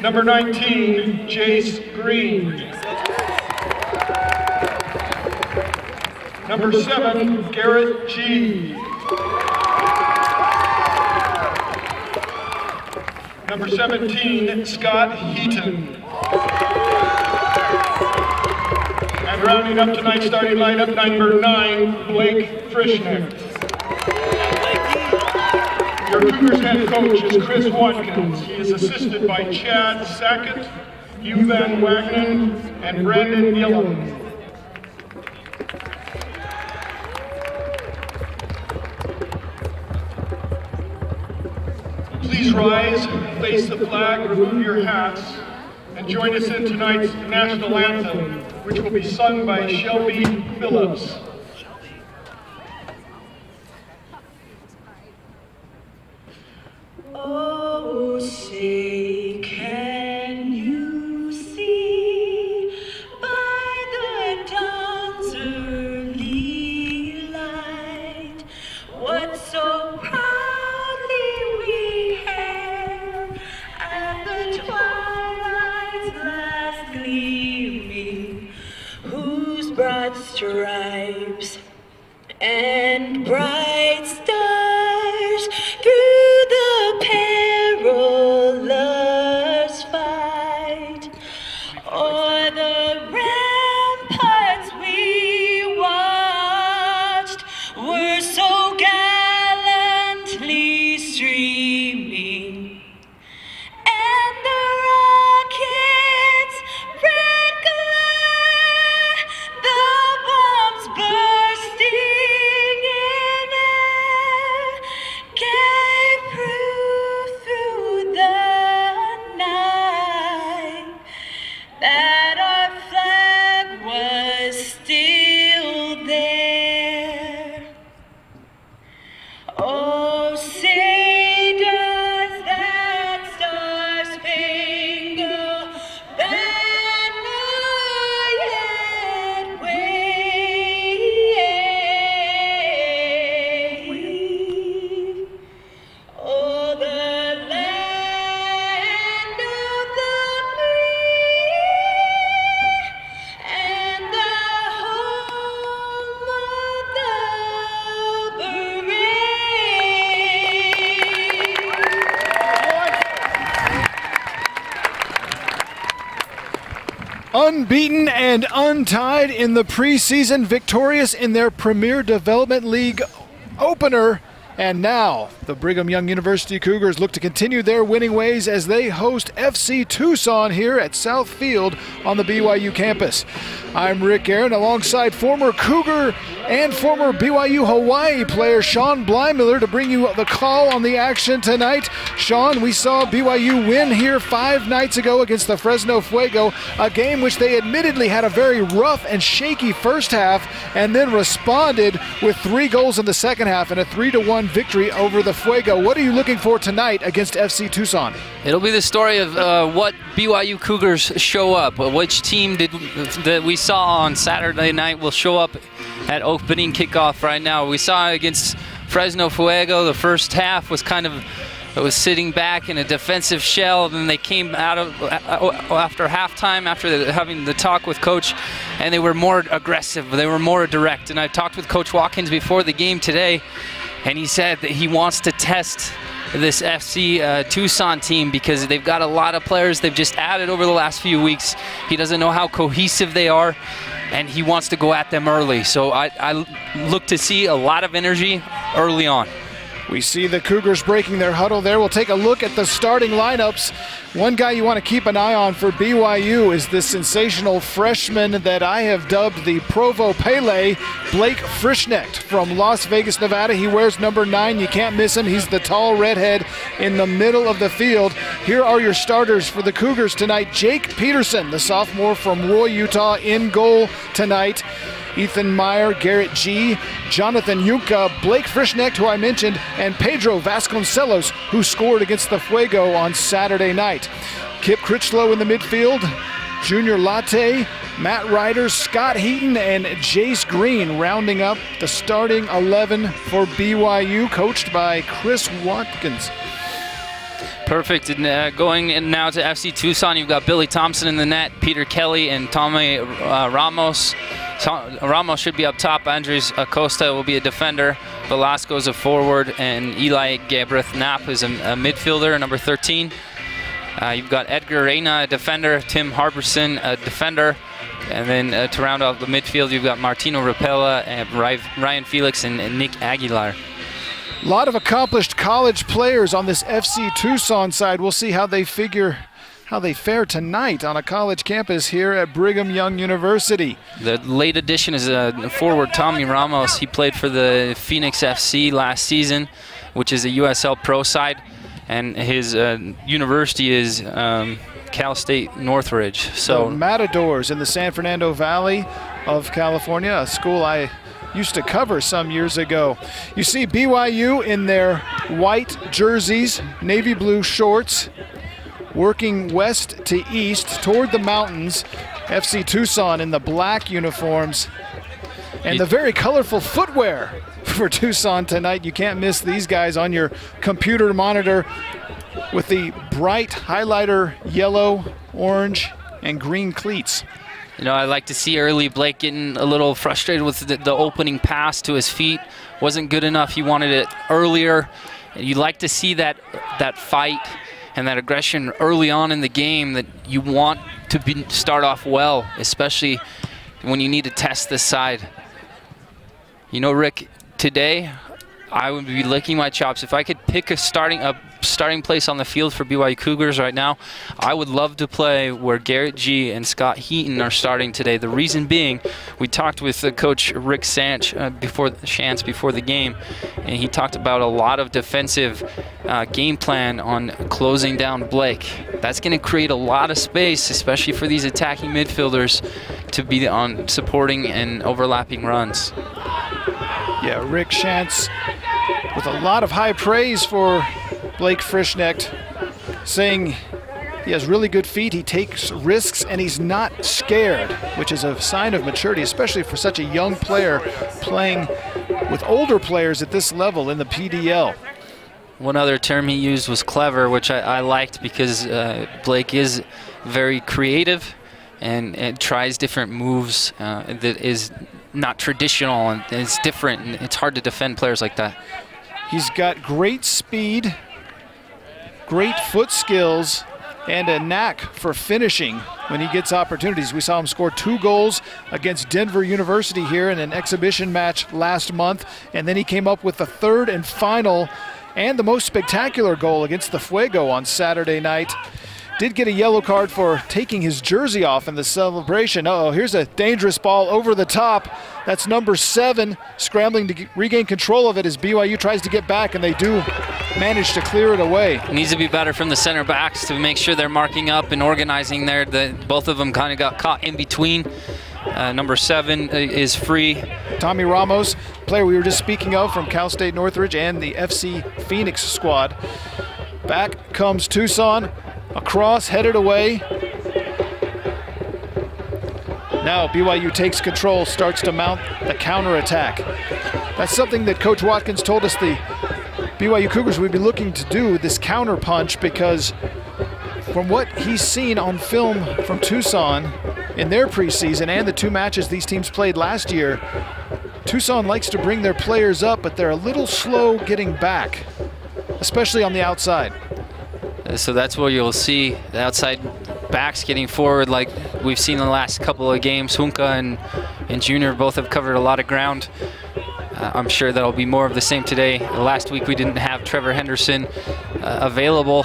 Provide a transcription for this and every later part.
Number 19, Jace Green. Number 7, Garrett G. Number 17, Scott Heaton. And rounding up tonight's starting lineup, number 9, Blake Frischneck. Your Cougars head coach is Chris Watkins. He is assisted by Chad Sackett, Hugh Van Wagenen, and Brandon Gillen. Please rise, face the flag, remove your hats, and join us in tonight's national anthem, which will be sung by Shelby Phillips. Oh, say, can you see by the dawn's early light what so proudly we hailed at the twilight's last gleaming, whose broad stripes and bright stars through the perilous fight o'er the ramparts we watched were so gallantly streaming, and the rockets' red glare, the bombs bursting in air, gave proof through the night that our flag was still there. Oh, say does that star-spangled banner yet wave? Oh, the land of the free and the home of the brave. Unbeaten and untied in the preseason, victorious in their Premier Development League opener. And now the Brigham Young University Cougars look to continue their winning ways as they host FC Tucson here at South Field on the BYU campus. I'm Rick Aaron alongside former Cougar and former BYU Hawaii player Sean Blymuller to bring you the call on the action tonight. Sean, we saw BYU win here 5 nights ago against the Fresno Fuego, a game which they admittedly had a very rough and shaky first half and then responded with 3 goals in the second half and a 3-1 victory over the Fuego. What are you looking for tonight against FC Tucson? It'll be the story of what BYU Cougars show up. Which team that we saw on Saturday night will show up at opening kickoff right now. We saw against Fresno Fuego, the first half was sitting back in a defensive shell. Then they came out of after halftime, after having the talk with Coach, and they were more aggressive. They were more direct. And I talked with Coach Watkins before the game today, and he said that he wants to test this FC Tucson team because they've got a lot of players they've just added over the last few weeks. He doesn't know how cohesive they are, and he wants to go at them early. So I look to see a lot of energy early on. We see the Cougars breaking their huddle there. We'll take a look at the starting lineups. One guy you want to keep an eye on for BYU is this sensational freshman that I have dubbed the Provo Pele, Blake Frischneck from Las Vegas, Nevada. He wears number 9. You can't miss him. He's the tall redhead in the middle of the field. Here are your starters for the Cougars tonight. Jake Peterson, the sophomore from Roy, Utah, in goal tonight. Ethan Meyer, Garrett G., Jonathan Yunka, Blake Frischneck, who I mentioned, and Pedro Vasconcelos, who scored against the Fuego on Saturday night. Kip Critchlow in the midfield, Junior Latte, Matt Ryder, Scott Heaton, and Jace Green rounding up the starting 11 for BYU, coached by Chris Watkins. Perfect. And going in now to FC Tucson, you've got Billy Thompson in the net, Peter Kelly, and Tommy Ramos. Ramos should be up top. Andres Acosta will be a defender. Velasco is a forward, and Eli Gabreth-Knapp is a midfielder, number 13. You've got Edgar Reyna, a defender, Tim Harbison, a defender, and then to round off the midfield, you've got Martino Rapella, and Ryan Felix, and Nick Aguilar. A lot of accomplished college players on this FC Tucson side. We'll see how they fare tonight on a college campus here at Brigham Young University. The late addition is forward Tommy Ramos. He played for the Phoenix FC last season, which is a USL Pro side, and his university is Cal State Northridge. So the Matadors in the San Fernando Valley of California, a school I used to cover some years ago. You see BYU in their white jerseys, navy blue shorts, working west to east toward the mountains. FC Tucson in the black uniforms and the very colorful footwear for Tucson tonight. You can't miss these guys on your computer monitor with the bright highlighter yellow, orange, and green cleats. You know, I like to see early Blake getting a little frustrated with the opening pass to his feet. Wasn't good enough. He wanted it earlier. You like to see that fight and that aggression early on in the game, that you want to start off well, especially when you need to test this side. You know, Rick, today I would be licking my chops. If I could pick a starting place on the field for BYU Cougars right now, I would love to play where Garrett G and Scott Heaton are starting today. The reason being, we talked with Coach Rick Shantz before the game, and he talked about a lot of defensive game plan on closing down Blake. That's going to create a lot of space, especially for these attacking midfielders, to be on supporting and overlapping runs. Yeah, Rick Shantz with a lot of high praise for Blake Frischknecht, saying he has really good feet, he takes risks, and he's not scared, which is a sign of maturity, especially for such a young player playing with older players at this level in the PDL. One other term he used was clever, which I liked, because Blake is very creative and tries different moves that is not traditional, and it's different, and it's hard to defend players like that. He's got great speed, great foot skills, and a knack for finishing when he gets opportunities. We saw him score 2 goals against Denver University here in an exhibition match last month, and then he came up with the 3rd and final and the most spectacular goal against the Fuego on Saturday night. Did get a yellow card for taking his jersey off in the celebration. Uh-oh, here's a dangerous ball over the top. That's number 7 scrambling to regain control of it as BYU tries to get back, and they do manage to clear it away. It needs to be better from the center backs to make sure they're marking up and organizing there. Both of them kind of got caught in between. Number 7 is free. Tommy Ramos, player we were just speaking of from Cal State Northridge and the FC Phoenix squad. Back comes Tucson. Across, headed away. Now BYU takes control, starts to mount the counterattack. That's something that Coach Watkins told us the BYU Cougars would be looking to do, this counter punch, because from what he's seen on film from Tucson in their preseason and the 2 matches these teams played last year, Tucson likes to bring their players up, but they're a little slow getting back, especially on the outside. So that's where you'll see the outside backs getting forward like we've seen in the last couple of games. Hunka and Junior both have covered a lot of ground. I'm sure that'll be more of the same today. Last week we didn't have Trevor Henderson available.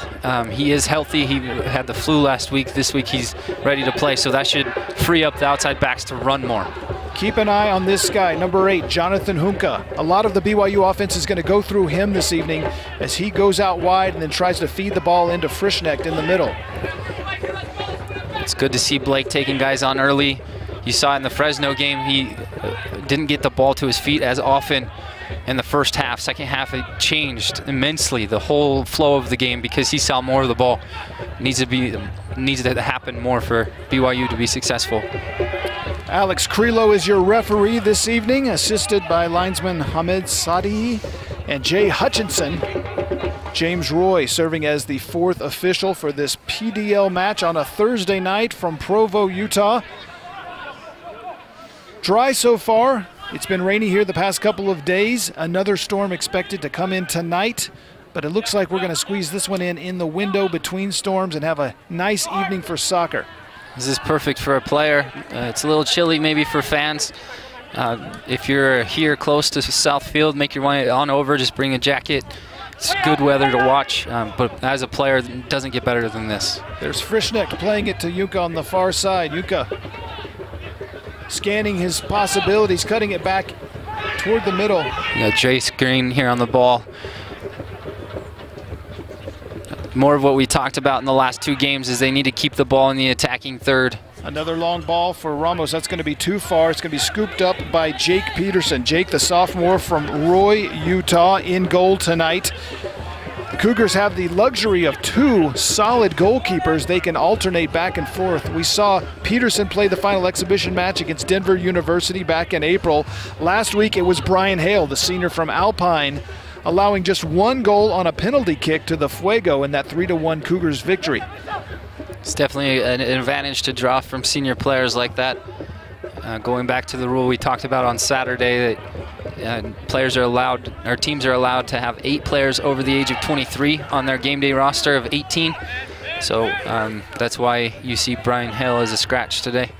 He is healthy. He had the flu last week. This week he's ready to play, so that should free up the outside backs to run more. Keep an eye on this guy, number 8, Jonathan Hunka. A lot of the BYU offense is going to go through him this evening as he goes out wide and then tries to feed the ball into Frischknecht in the middle. It's good to see Blake taking guys on early. You saw in the Fresno game, he didn't get the ball to his feet as often in the first half. Second half, it changed immensely, the whole flow of the game, because he saw more of the ball. It needs to happen more for BYU to be successful. Alex Krelo is your referee this evening, assisted by linesman Hamed Sadi and Jay Hutchinson. James Roy serving as the 4th official for this PDL match on a Thursday night from Provo, Utah. Dry so far. It's been rainy here the past couple of days. Another storm expected to come in tonight, but it looks like we're going to squeeze this one in the window between storms and have a nice evening for soccer. This is perfect for a player. It's a little chilly maybe for fans. If you're here close to South Field, make your way on over, just bring a jacket. It's good weather to watch, but as a player, it doesn't get better than this. There's Frischneck playing it to Yuka on the far side. Yuka scanning his possibilities, cutting it back toward the middle. Yeah, Jace Green here on the ball. More of what we talked about in the last 2 games is they need to keep the ball in the attacking third. Another long ball for Ramos. That's going to be too far. It's going to be scooped up by Jake Peterson. Jake, the sophomore from Roy, Utah, in goal tonight. The Cougars have the luxury of 2 solid goalkeepers. They can alternate back and forth. We saw Peterson play the final exhibition match against Denver University back in April. Last week it was Brian Hale, the senior from Alpine, allowing just 1 goal on a penalty kick to the Fuego in that 3-1 Cougars victory. It's definitely an advantage to draw from senior players like that. Going back to the rule we talked about on Saturday, that players are allowed, or teams are allowed to have 8 players over the age of 23 on their game day roster of 18. So that's why you see Brian Hill as a scratch today.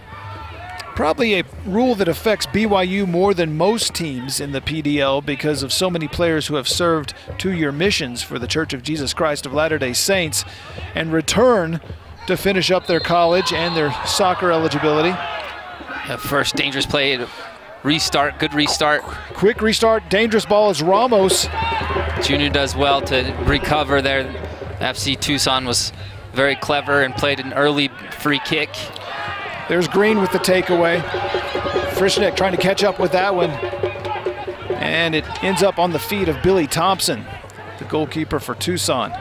Probably a rule that affects BYU more than most teams in the PDL because of so many players who have served 2-year missions for the Church of Jesus Christ of Latter-day Saints and return to finish up their college and their soccer eligibility. First dangerous play, restart, good restart. Quick restart, dangerous ball is Ramos. Junior does well to recover there. FC Tucson was very clever and played an early free kick. There's Green with the takeaway. Frischneck trying to catch up with that one. And it ends up on the feet of Billy Thompson, the goalkeeper for Tucson.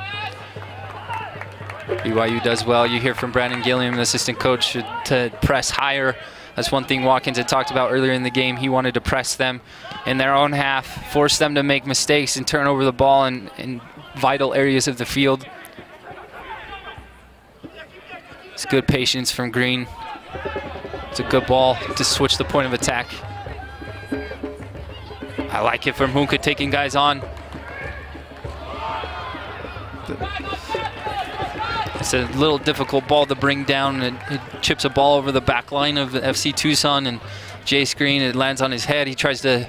BYU does well. You hear from Brandon Gilliam, the assistant coach, to press higher. That's one thing Watkins had talked about earlier in the game. He wanted to press them in their own half, force them to make mistakes and turn over the ball in vital areas of the field. It's good patience from Green. It's a good ball to switch the point of attack. I like it from Hunka taking guys on. It's a little difficult ball to bring down. It chips a ball over the back line of FC Tucson, and Jace Green, it lands on his head. He tries to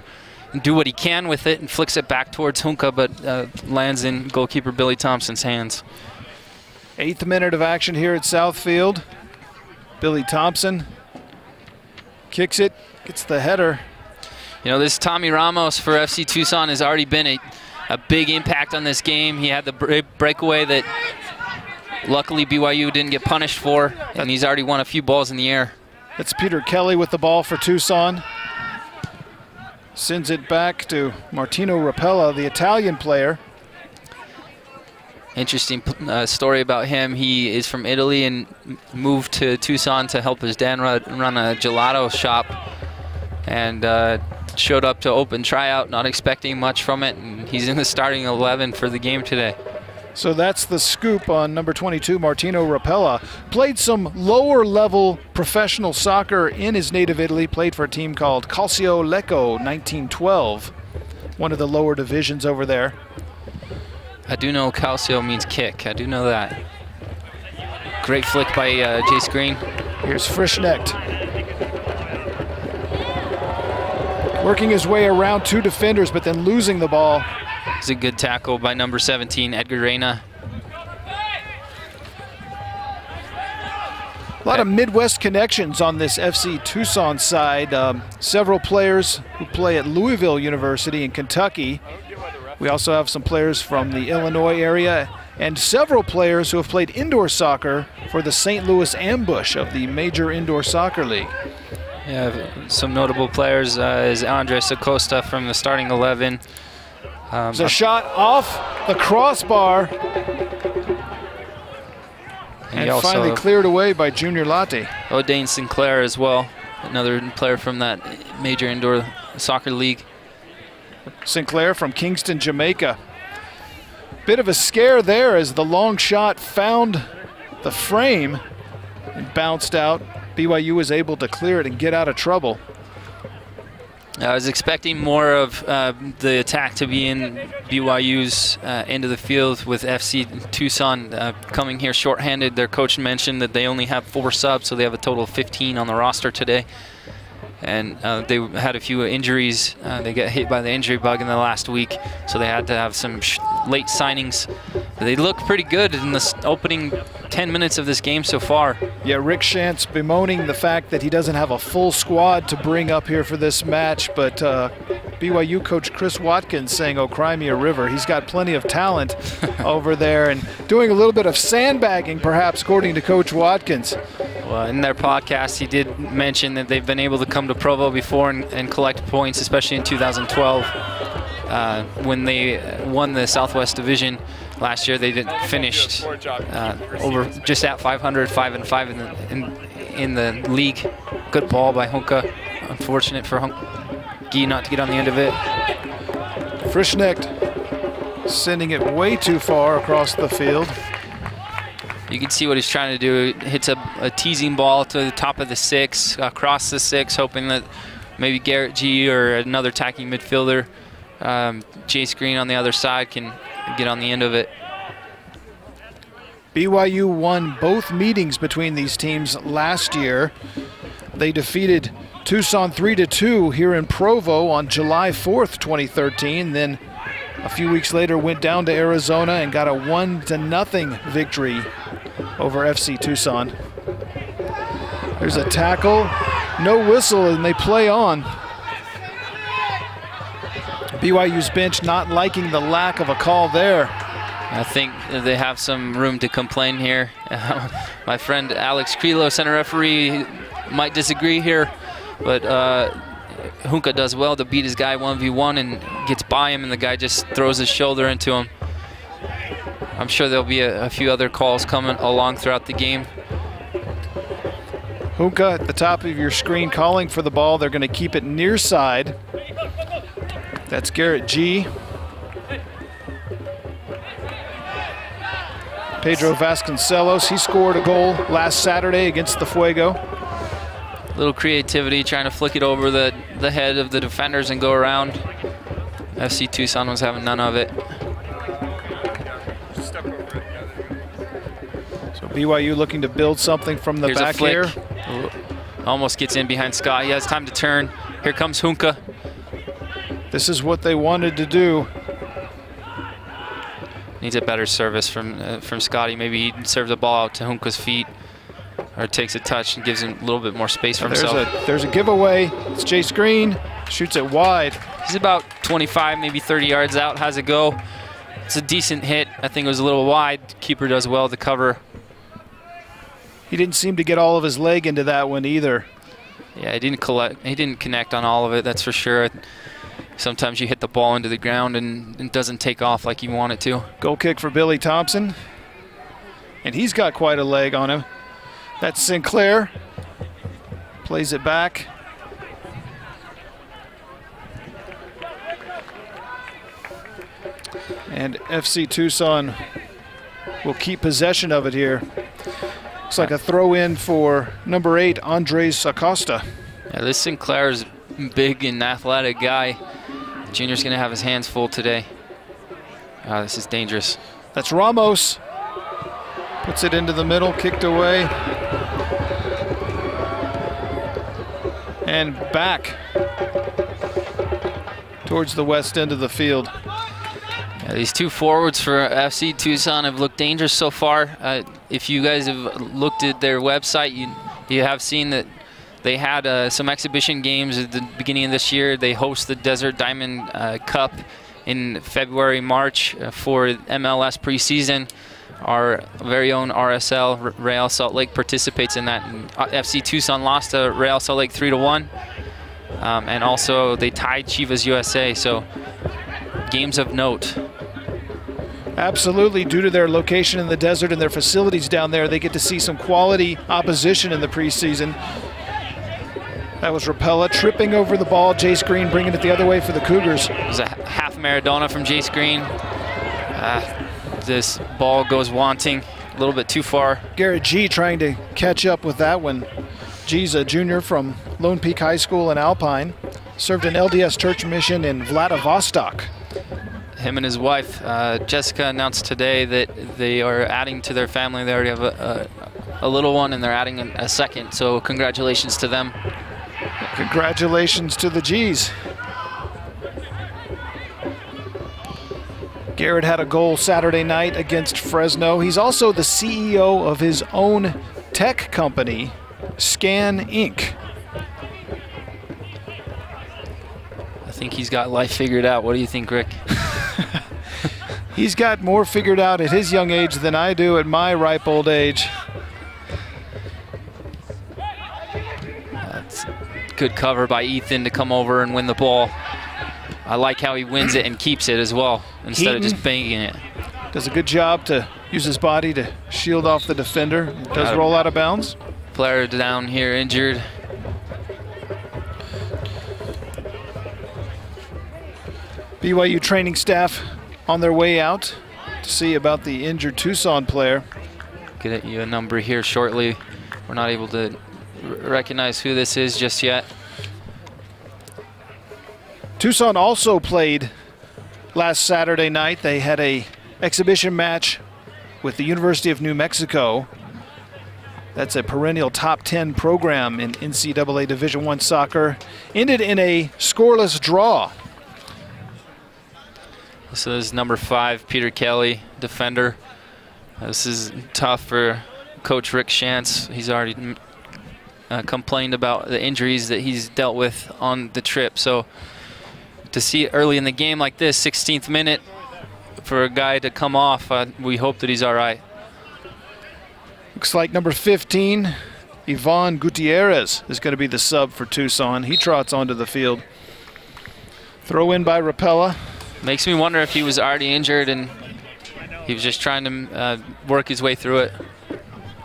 do what he can with it and flicks it back towards Hunka, but lands in goalkeeper Billy Thompson's hands. 8th minute of action here at Southfield. Billy Thompson kicks it, gets the header. You know, this Tommy Ramos for FC Tucson has already been a big impact on this game. He had the breakaway that luckily BYU didn't get punished for, and he's already won a few balls in the air. That's Peter Kelly with the ball for Tucson. Sends it back to Martino Rapella, the Italian player. Interesting story about him. He is from Italy and moved to Tucson to help his dad run a gelato shop, and showed up to open tryout, not expecting much from it, and he's in the starting 11 for the game today. So that's the scoop on number 22, Martino Rapella. Played some lower level professional soccer in his native Italy, played for a team called Calcio Lecco 1912, one of the lower divisions over there. I do know Calcio means kick. I do know that. Great flick by Jace Green. Here's Frischneck. Working his way around 2 defenders, but then losing the ball. It's a good tackle by number 17, Edgar Reyna. A lot of Midwest connections on this FC Tucson side. Several players who play at Louisville University in Kentucky. We also have some players from the Illinois area and several players who have played indoor soccer for the St. Louis Ambush of the Major Indoor Soccer League. Yeah, some notable players is Andres Acosta from the starting 11. There's a shot off the crossbar and finally cleared away by Junior Latte. O'Dane Sinclair as well, another player from that Major Indoor Soccer League. Sinclair from Kingston, Jamaica. Bit of a scare there as the long shot found the frame and bounced out. BYU was able to clear it and get out of trouble. I was expecting more of the attack to be in BYU's end of the field with FC Tucson coming here shorthanded. Their coach mentioned that they only have 4 subs, so they have a total of 15 on the roster today. And they had a few injuries. They got hit by the injury bug in the last week, so they had to have some late signings. They look pretty good in the opening 10 minutes of this game so far. Yeah, Rick Shantz bemoaning the fact that he doesn't have a full squad to bring up here for this match, but BYU coach Chris Watkins saying, "Oh, cry me a river." He's got plenty of talent over there and doing a little bit of sandbagging, perhaps, according to Coach Watkins. Well, in their podcast, he did mention that they've been able to come to Provo before and collect points, especially in 2012 when they won the Southwest Division. Last year, they finished over just at 500, 5-5 in the league. Good ball by Hunka. Unfortunate for Hunky not to get on the end of it. Frischnecht sending it way too far across the field. You can see what he's trying to do. Hits a teasing ball to the top of the 6, across the 6, hoping that maybe Garrett G or another attacking midfielder, Jace Green on the other side, can get on the end of it. BYU won both meetings between these teams last year. They defeated Tucson 3-2 here in Provo on July 4th, 2013. Then a few weeks later went down to Arizona and got a 1-0 victory over FC Tucson. There's a tackle, no whistle, and they play on. BYU's bench not liking the lack of a call there. I think they have some room to complain here. My friend Alex Krilo, center referee, might disagree here, but Hunka does well to beat his guy 1v1 and gets by him, and the guy just throws his shoulder into him. I'm sure there'll be a few other calls coming along throughout the game. Hunka at the top of your screen calling for the ball. They're going to keep it near side. That's Garrett G. Pedro Vasconcelos, he scored a goal last Saturday against the Fuego. Little creativity, trying to flick it over the head of the defenders and go around. FC Tucson was having none of it. So BYU looking to build something from the back here. Almost gets in behind Scott. He has time to turn. Here comes Hunka. This is what they wanted to do. Needs a better service from Scotty. Maybe he serves the ball out to Hunka's feet, or takes a touch and gives him a little bit more space for himself. There's a giveaway. It's Jace Green, shoots it wide. He's about 25, maybe 30 yards out, has a go. It's a decent hit. I think it was a little wide. Keeper does well to cover. He didn't seem to get all of his leg into that one either. Yeah, he didn't connect on all of it, that's for sure. Sometimes you hit the ball into the ground and it doesn't take off like you want it to. Goal kick for Billy Thompson. And he's got quite a leg on him. That's Sinclair. Plays it back. And FC Tucson will keep possession of it here. Looks like a throw in for number 8, Andres Acosta. Yeah, this Sinclair is a big and athletic guy. Junior's gonna have his hands full today. This is dangerous. That's Ramos. Puts it into the middle, kicked away. And back towards the west end of the field. Yeah, these two forwards for FC Tucson have looked dangerous so far. If you guys have looked at their website, you have seen that they had some exhibition games at the beginning of this year. They host the Desert Diamond Cup in February, March for MLS preseason. Our very own RSL, Real Salt Lake, participates in that. And FC Tucson lost to Real Salt Lake 3-1. And also they tied Chivas USA, so games of note. Absolutely, due to their location in the desert and their facilities down there, they get to see some quality opposition in the preseason. That was Rapella tripping over the ball. Jace Green bringing it the other way for the Cougars. It was a half Maradona from Jace Green. this ball goes wanting a little bit too far. Garrett G trying to catch up with that one. G's a junior from Lone Peak High School in Alpine. Served an LDS church mission in Vladivostok. Him and his wife, Jessica, announced today that they are adding to their family. They already have a little one, and they're adding a second. So congratulations to them. Congratulations to the G's. Garrett had a goal Saturday night against Fresno. He's also the CEO of his own tech company, Scan Inc. I think he's got life figured out. What do you think, Rick? He's got more figured out at his young age than I do at my ripe old age. That's good cover by Ethan to come over and win the ball. I like how he wins it and keeps it as well, instead of just banging it. Does a good job to use his body to shield off the defender. Does roll out of bounds. Player down here injured. BYU training staff on their way out to see about the injured Tucson player. Get you a number here shortly. We're not able to recognize who this is just yet. Tucson also played last Saturday night. They had a exhibition match with the University of New Mexico. That's a perennial top 10 program in NCAA Division I soccer. Ended in a scoreless draw. This is number 5, Peter Kelly, defender. This is tough for Coach Rick Shantz. He's already complained about the injuries that he's dealt with on the trip. So to see it early in the game like this, 16th minute, for a guy to come off, we hope that he's all right. Looks like number 15, Ivan Gutierrez, is going to be the sub for Tucson. He trots onto the field. Throw in by Rapella. Makes me wonder if he was already injured and he was just trying to work his way through it.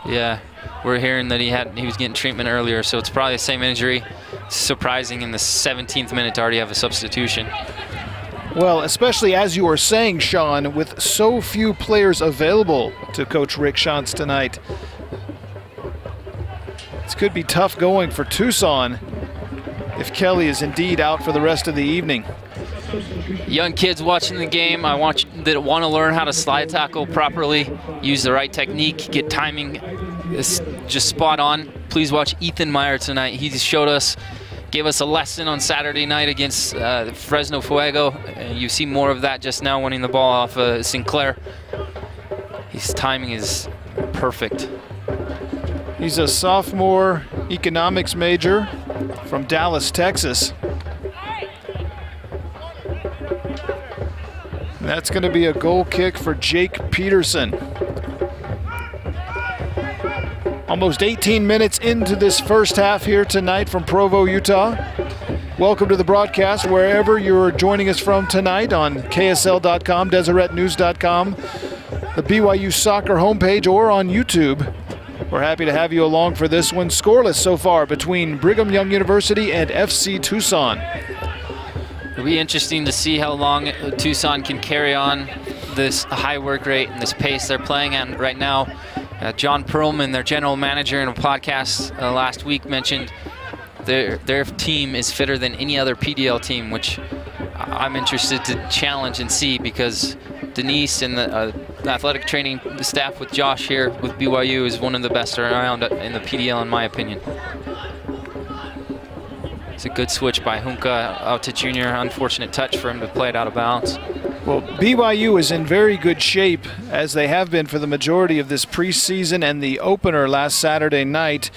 Yeah, we're hearing that he was getting treatment earlier, so it's probably the same injury. It's surprising in the 17th minute to already have a substitution. Well, especially as you were saying, Sean, with so few players available to Coach Rick Shantz tonight, this could be tough going for Tucson if Kelly is indeed out for the rest of the evening. Young kids watching the game, that want to learn how to slide tackle properly, use the right technique, get timing just spot on. Please watch Ethan Meyer tonight. He showed us, gave us a lesson on Saturday night against Fresno Fuego. You see more of that just now, winning the ball off Sinclair. His timing is perfect. He's a sophomore economics major from Dallas, Texas. That's going to be a goal kick for Jake Peterson. Almost 18 minutes into this first half here tonight from Provo, Utah. Welcome to the broadcast wherever you're joining us from tonight on KSL.com, DeseretNews.com, the BYU soccer homepage, or on YouTube. We're happy to have you along for this one. Scoreless so far between Brigham Young University and FC Tucson. It'll be interesting to see how long Tucson can carry on this high work rate and this pace they're playing at right now. John Perlman, their general manager, in a podcast last week mentioned their team is fitter than any other PDL team, which I'm interested to challenge and see, because Denise and the athletic training staff with Josh here with BYU is one of the best around in the PDL, in my opinion. It's a good switch by Hunka out to Junior. Unfortunate touch for him to play it out of bounds. Well, BYU is in very good shape, as they have been for the majority of this preseason and the opener last Saturday night.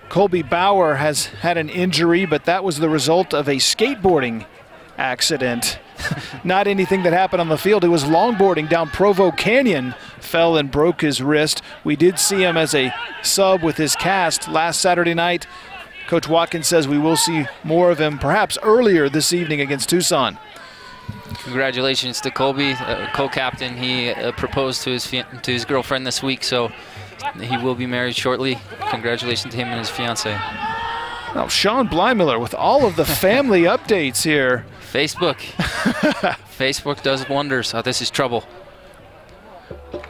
Colby Bauer has had an injury, but that was the result of a skateboarding accident. Not anything that happened on the field. It was longboarding down Provo Canyon, fell and broke his wrist. We did see him as a sub with his cast last Saturday night. Coach Watkins says we will see more of him perhaps earlier this evening against Tucson. Congratulations to Colby, co-captain. He proposed to his girlfriend this week, so he will be married shortly. Congratulations to him and his fiancée. Now, Sean Blymiller with all of the family updates here. Facebook. Facebook does wonders. Oh, this is trouble.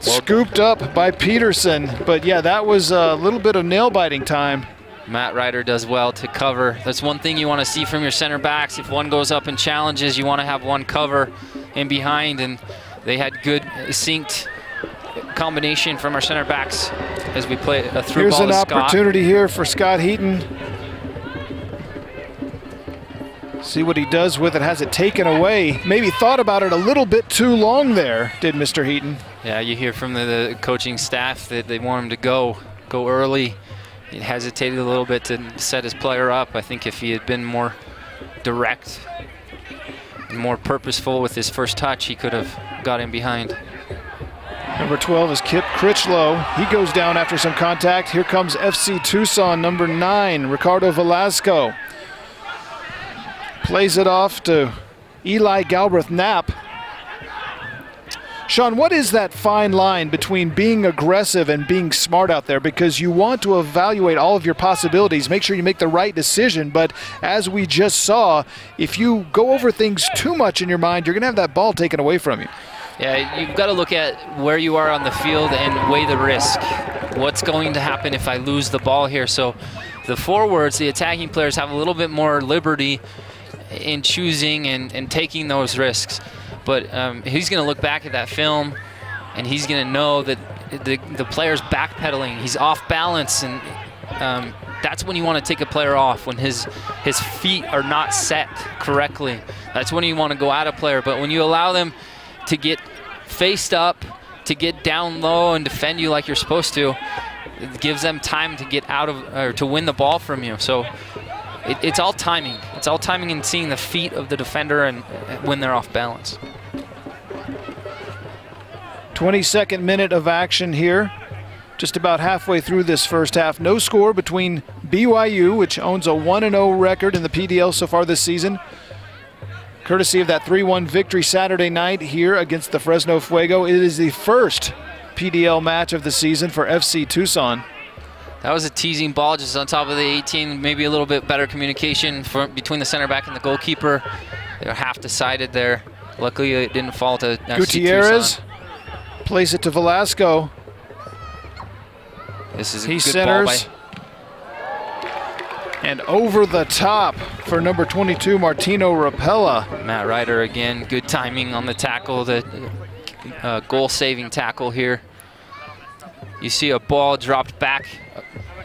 Scooped up by Peterson, but yeah, that was a little bit of nail-biting time. Matt Ryder does well to cover. That's one thing you want to see from your center backs. If one goes up and challenges, you want to have one cover in behind, and they had good synced combination from our center backs as we play a through Here's ball to an Scott. opportunity here for Scott Heaton. See what he does with it. Has it taken away. Maybe thought about it a little bit too long there, did Mr. Heaton. Yeah, you hear from the coaching staff that they want him to go early. He hesitated a little bit to set his player up. I think if he had been more direct and more purposeful with his first touch, he could have got in behind. Number 12 is Kip Critchlow. He goes down after some contact. Here comes FC Tucson, number 9, Ricardo Velasco. Plays it off to Eli Galbraith-Knapp. Sean, what is that fine line between being aggressive and being smart out there? Because you want to evaluate all of your possibilities, make sure you make the right decision, but as we just saw, if you go over things too much in your mind, you're going to have that ball taken away from you. Yeah, you've got to look at where you are on the field and weigh the risk. What's going to happen if I lose the ball here? So the forwards, the attacking players, have a little bit more liberty in choosing and taking those risks. But he's going to look back at that film, and he's going to know that the player's backpedaling. He's off balance, and that's when you want to take a player off, when his feet are not set correctly. That's when you want to go at a player. But when you allow them to get faced up, to get down low and defend you like you're supposed to, it gives them time to get out of, or to win the ball from you. So it's all timing. It's all timing and seeing the feet of the defender and when they're off balance. 22nd minute of action here. Just about halfway through this first half. No score between BYU, which owns a 1-0 record in the PDL so far this season, courtesy of that 3-1 victory Saturday night here against the Fresno Fuego. It is the first PDL match of the season for FC Tucson. That was a teasing ball just on top of the 18. Maybe a little bit better communication between the center back and the goalkeeper. They were half decided there. Luckily, it didn't fall to FC Gutierrez Tucson. Plays it to Velasco. This is a he good centers. ball And over the top for number 22, Martino Rapella. Matt Ryder again, good timing on the tackle, the goal-saving tackle here. You see a ball dropped back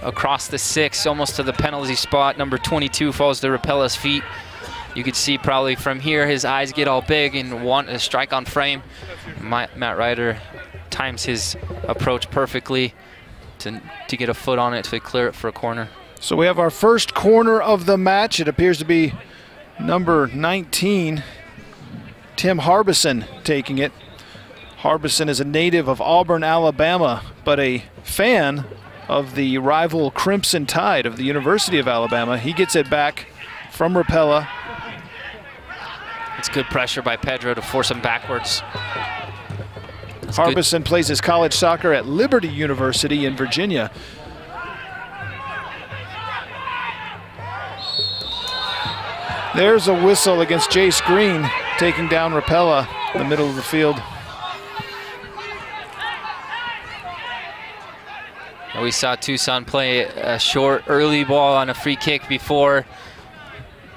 across the 6, almost to the penalty spot. Number 22 falls to Rapella's feet. You could see probably from here his eyes get all big and want a strike on frame. Matt Ryder times his approach perfectly to get a foot on it to clear it for a corner. So we have our first corner of the match. It appears to be number 19, Tim Harbison, taking it. Harbison is a native of Auburn, Alabama, but a fan of the rival Crimson Tide of the University of Alabama. He gets it back from Rapella. It's good pressure by Pedro to force him backwards. That's Harbison plays his college soccer at Liberty University in Virginia. There's a whistle against Jace Green, taking down Rapella in the middle of the field. We saw Tucson play a short early ball on a free kick before.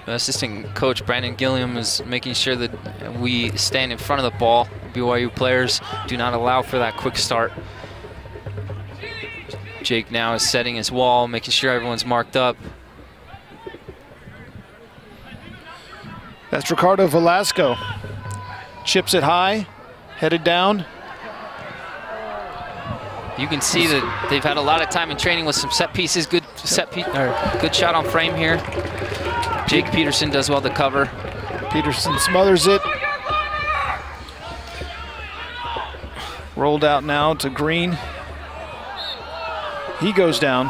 Assistant coach Brandon Gilliam is making sure that we stand in front of the ball. BYU players do not allow for that quick start. Jake now is setting his wall, making sure everyone's marked up. That's Ricardo Velasco. Chips it high, headed down. You can see that they've had a lot of time in training with some set pieces. Good shot on frame here. Jake Peterson does well to cover. Peterson smothers it. Rolled out now to Green. He goes down.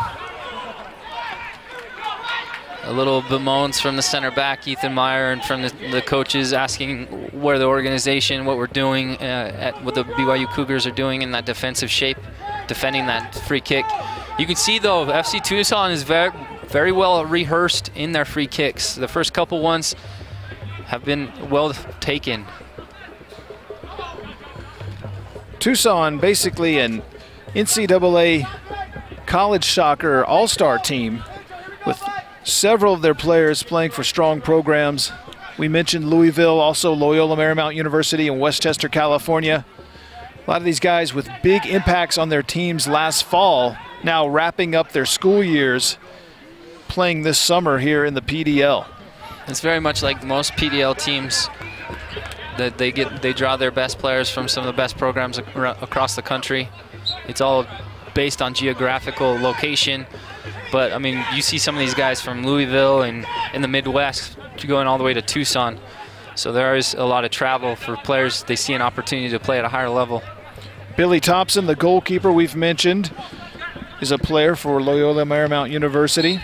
A little bemoans from the center back, Ethan Meyer, and from the coaches asking where the organization, what we're doing, what the BYU Cougars are doing in that defensive shape, defending that free kick. You can see, though, FC Tucson is very well rehearsed in their free kicks. The first couple ones have been well taken. Tucson, basically an NCAA college soccer all-star team with several of their players playing for strong programs. We mentioned Louisville, also Loyola Marymount University in Westchester, California. A lot of these guys with big impacts on their teams last fall, now wrapping up their school years, playing this summer here in the PDL. It's very much like most PDL teams that they draw their best players from some of the best programs across the country. It's all based on geographical location, but I mean, you see some of these guys from Louisville and in the Midwest going all the way to Tucson. So there is a lot of travel for players. They see an opportunity to play at a higher level. Billy Thompson, the goalkeeper we've mentioned, is a player for Loyola Marymount University.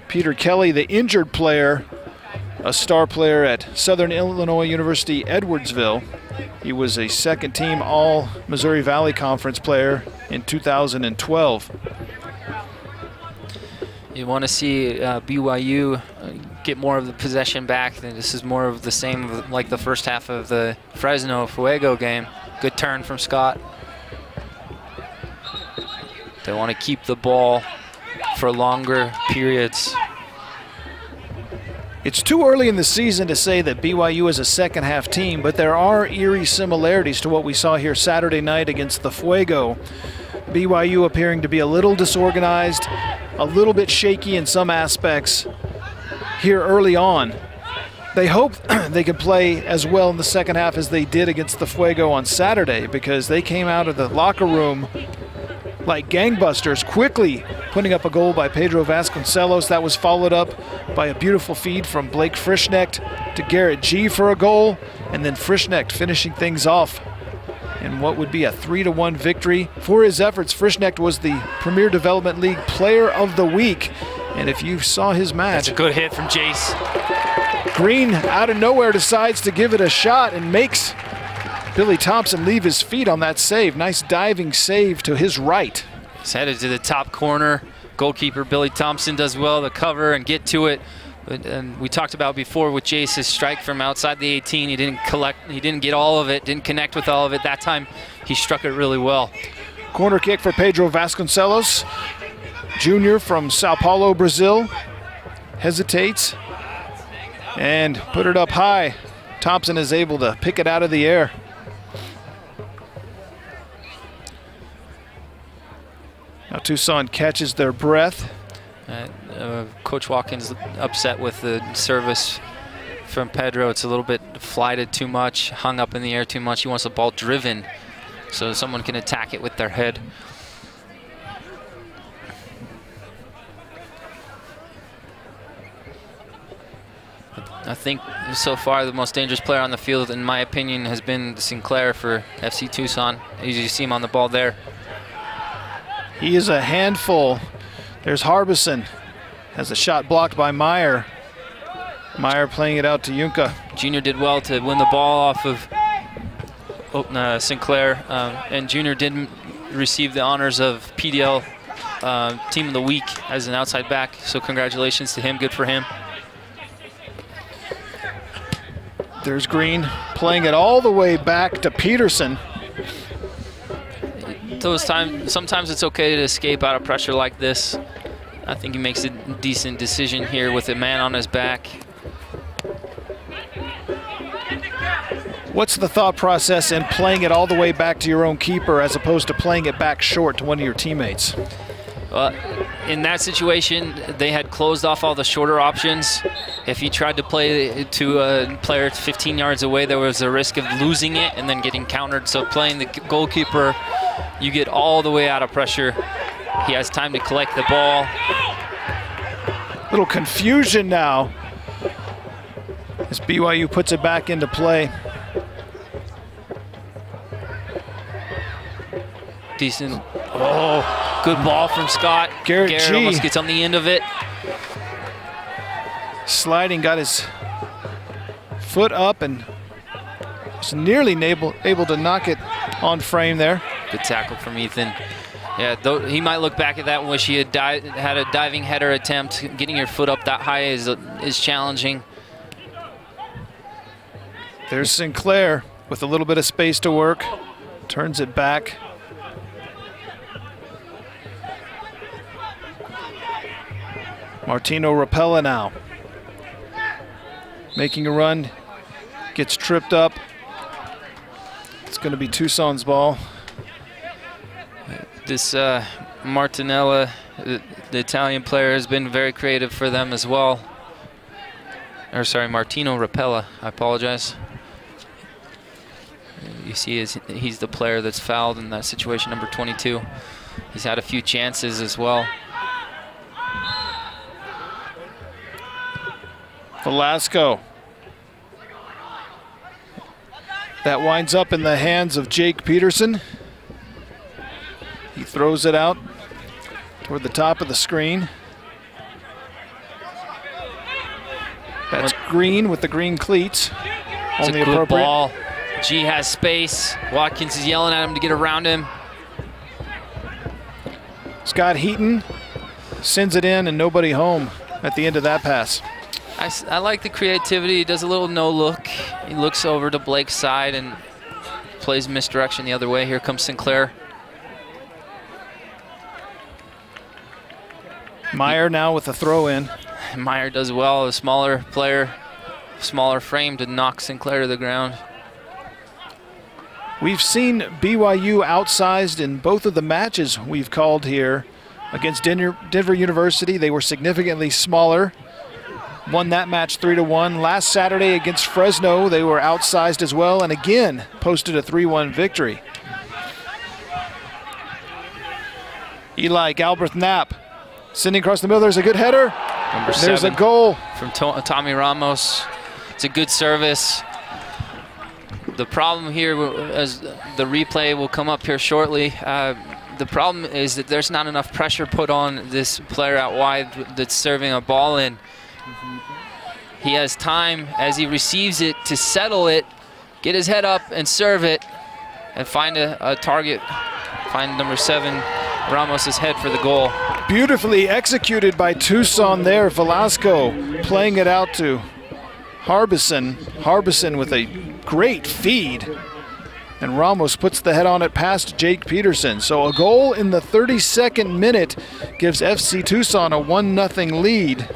Peter Kelly, the injured player, a star player at Southern Illinois University, Edwardsville. He was a second-team All-Missouri Valley Conference player in 2012. You want to see BYU get more of the possession back. This is more of the same like the first half of the Fresno Fuego game. Good turn from Scott. They want to keep the ball for longer periods. It's too early in the season to say that BYU is a second-half team, but there are eerie similarities to what we saw here Saturday night against the Fuego. BYU appearing to be a little disorganized, a little bit shaky in some aspects here early on. They hope they can play as well in the second half as they did against the Fuego on Saturday, because they came out of the locker room like gangbusters, quickly putting up a goal by Pedro Vasconcelos. That was followed up by a beautiful feed from Blake Frischnecht to Garrett G for a goal, and then Frischnecht finishing things off in what would be a 3-1 victory. For his efforts, Frischnecht was the Premier Development League Player of the Week, and if you saw his match... That's a good hit from Jace. Green, out of nowhere, decides to give it a shot and makes Billy Thompson leave his feet on that save. Nice diving save to his right. He's headed to the top corner. Goalkeeper Billy Thompson does well to cover and get to it. And we talked about before with Jace's strike from outside the 18. He didn't get all of it, didn't connect with all of it. That time he struck it really well. Corner kick for Pedro Vasconcelos. Junior from Sao Paulo, Brazil. Hesitates and put it up high. Thompson is able to pick it out of the air. Now Tucson catches their breath. Coach Watkins upset with the service from Pedro. It's a little bit flighted too much, hung up in the air too much. He wants the ball driven so someone can attack it with their head. I think so far the most dangerous player on the field, in my opinion, has been Sinclair for FC Tucson. As you see him on the ball there. He is a handful. There's Harbison. Has a shot blocked by Meyer. Meyer playing it out to Junka. Junior did well to win the ball off of Sinclair. And Junior didn't receive the honors of PDL Team of the Week as an outside back. So congratulations to him. Good for him. There's Green playing it all the way back to Peterson. Sometimes it's okay to escape out of pressure like this. I think he makes a decent decision here with a man on his back. What's the thought process in playing it all the way back to your own keeper as opposed to playing it back short to one of your teammates? In that situation, they had closed off all the shorter options. If he tried to play to a player 15 yards away, there was a risk of losing it and then getting countered. So playing the goalkeeper, you get all the way out of pressure. He has time to collect the ball. Little confusion now as BYU puts it back into play. Decent. Oh, good ball from Scott. Garrett G almost gets on the end of it. Sliding, got his foot up and was nearly able to knock it on frame there. Good tackle from Ethan. Yeah, though he might look back at that and wish he had had a diving header attempt. Getting your foot up that high is challenging. There's Sinclair. with a little bit of space to work. Turns it back. Martino Rapella now. Making a run. Gets tripped up. It's going to be Tucson's ball. This Martinella, the Italian player, has been very creative for them as well. Or sorry, Martino Rapella, I apologize. You see he's the player that's fouled in that situation, number 22. He's had a few chances as well. Velasco. That winds up in the hands of Jake Peterson. He throws it out toward the top of the screen. That's Green with the green cleats. It's Only a good appropriate ball. G has space. Watkins is yelling at him to get around him. Scott Heaton sends it in and nobody home at the end of that pass. I like the creativity. He does a little no-look. He looks over to Blake's side and plays misdirection the other way. Here comes Sinclair. Meyer now with a throw in. Meyer does well, a smaller player, smaller frame to knock Sinclair to the ground. We've seen BYU outsized in both of the matches we've called here. Against Denver University, they were significantly smaller. Won that match 3-1. Last Saturday against Fresno, they were outsized as well, and again posted a 3-1 victory. Eli Galbraith Knapp sending across the middle. There's a good header. Number 7. There's a goal from Tommy Ramos. It's a good service. The problem here, as the replay will come up here shortly, the problem is that there's not enough pressure put on this player out wide that's serving a ball in. He has time as he receives it to settle it, get his head up and serve it, and find a target. Find number 7, Ramos's head for the goal. Beautifully executed by Tucson there. Velasco playing it out to Harbison. Harbison with a great feed. And Ramos puts the head on it past Jake Peterson. So a goal in the 32nd minute gives FC Tucson a 1-0 lead.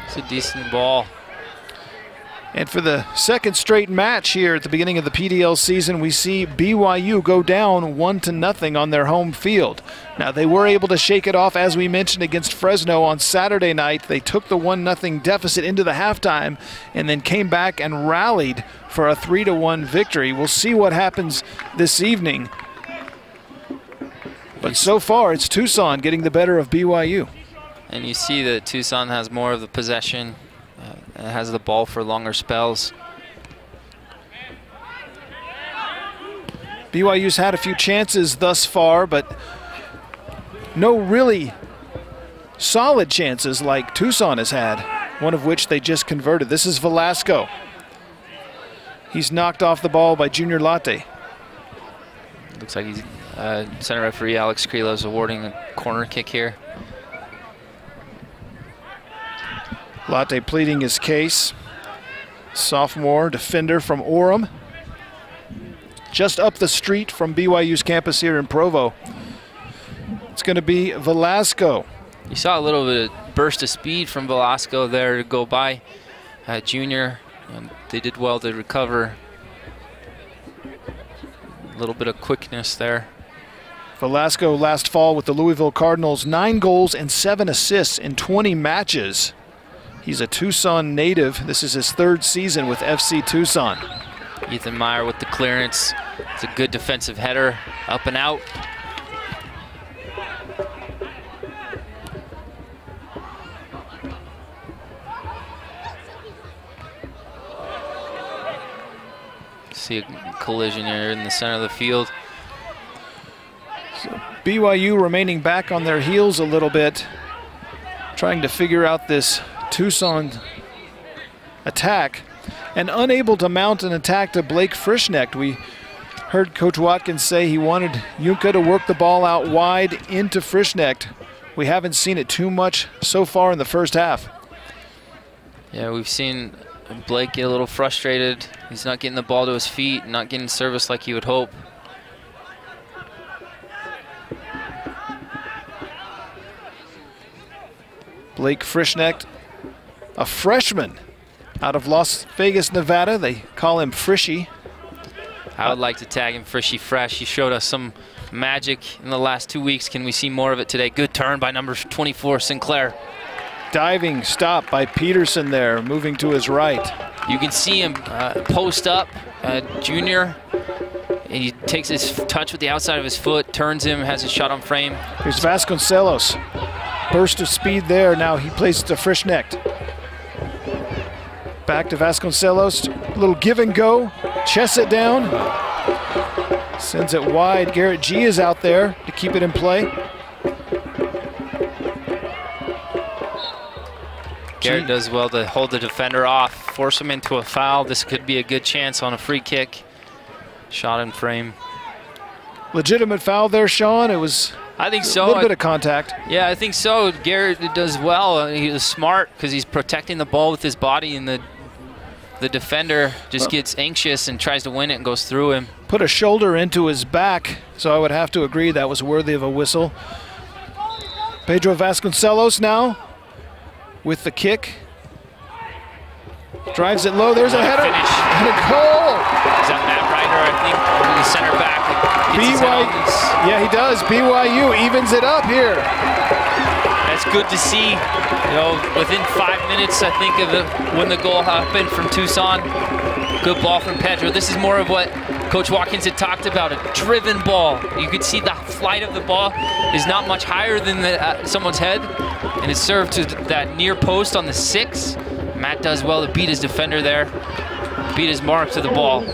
It's a decent ball. And for the second straight match here at the beginning of the PDL season, we see BYU go down 1-0 on their home field. Now, they were able to shake it off, as we mentioned, against Fresno on Saturday night. They took the 1-0 deficit into the halftime and then came back and rallied for a 3-1 victory. We'll see what happens this evening. But so far, it's Tucson getting the better of BYU. And you see that Tucson has more of the possession. Has the ball for longer spells. BYU's had a few chances thus far, but no really solid chances like Tucson has had, one of which they just converted. This is Velasco. He's knocked off the ball by Junior Latte. Looks like he's center referee Alex Krelo is awarding a corner kick here. Latte pleading his case. Sophomore defender from Orem. Just up the street from BYU's campus here in Provo. It's going to be Velasco. You saw a little bit of burst of speed from Velasco there to go by Junior. And they did well to recover. A little bit of quickness there. Velasco last fall with the Louisville Cardinals, 9 goals and 7 assists in 20 matches. He's a Tucson native. This is his 3rd season with FC Tucson. Ethan Meyer with the clearance. It's a good defensive header, up and out. See a collision here in the center of the field. So BYU remaining back on their heels a little bit, trying to figure out this Tucson attack, and unable to mount an attack to Blake Frischnecht. We heard Coach Watkins say he wanted Junka to work the ball out wide into Frischnecht. We haven't seen it too much so far in the first half. Yeah, we've seen Blake get a little frustrated. He's not getting the ball to his feet, not getting service like he would hope. Blake Frischknecht, a freshman out of Las Vegas, Nevada. They call him Frishy. I would like to tag him Frishy Fresh. He showed us some magic in the last 2 weeks. Can we see more of it today? Good turn by number 24, Sinclair. Diving stop by Peterson there, moving to his right. You can see him post up, junior. He takes his touch with the outside of his foot, turns him, has his shot on frame. Here's Vasconcelos. Burst of speed there. Now he plays to Frischknecht. Back to Vasconcelos. A little give and go. Chests it down. Sends it wide. Garrett G is out there to keep it in play. Garrett does well to hold the defender off, force him into a foul. This could be a good chance on a free kick. Shot in frame. Legitimate foul there, Sean. It was, I think so. A little bit of contact. Yeah, I think so. Garrett does well. He was smart because he's protecting the ball with his body, and the defender just gets anxious and tries to win it and goes through him. Put a shoulder into his back, so I would have to agree that was worthy of a whistle. Pedro Vasconcelos now with the kick. Drives it low. There's a header Finish. and a goal. Is that Matt Ryder, I think, the center back? Yeah, he does. BYU evens it up here. That's good to see. You know, within 5 minutes, I think, of when the goal happened from Tucson. Good ball from Pedro. This is more of what Coach Watkins had talked about, a driven ball. You could see the flight of the ball is not much higher than someone's head, and it's served to that near post on the 6. Matt does well to beat his defender there, beat his mark to the ball.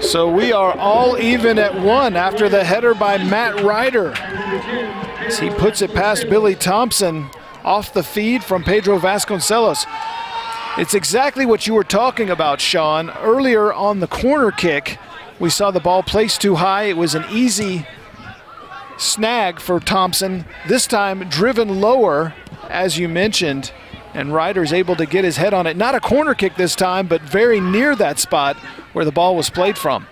So we are all even at 1 after the header by Matt Ryder. As he puts it past Billy Thompson off the feed from Pedro Vasconcelos. It's exactly what you were talking about, Sean. Earlier on the corner kick, we saw the ball placed too high. It was an easy snag for Thompson. This time driven lower, as you mentioned, and Ryder's able to get his head on it. Not a corner kick this time, but very near that spot where the ball was played from.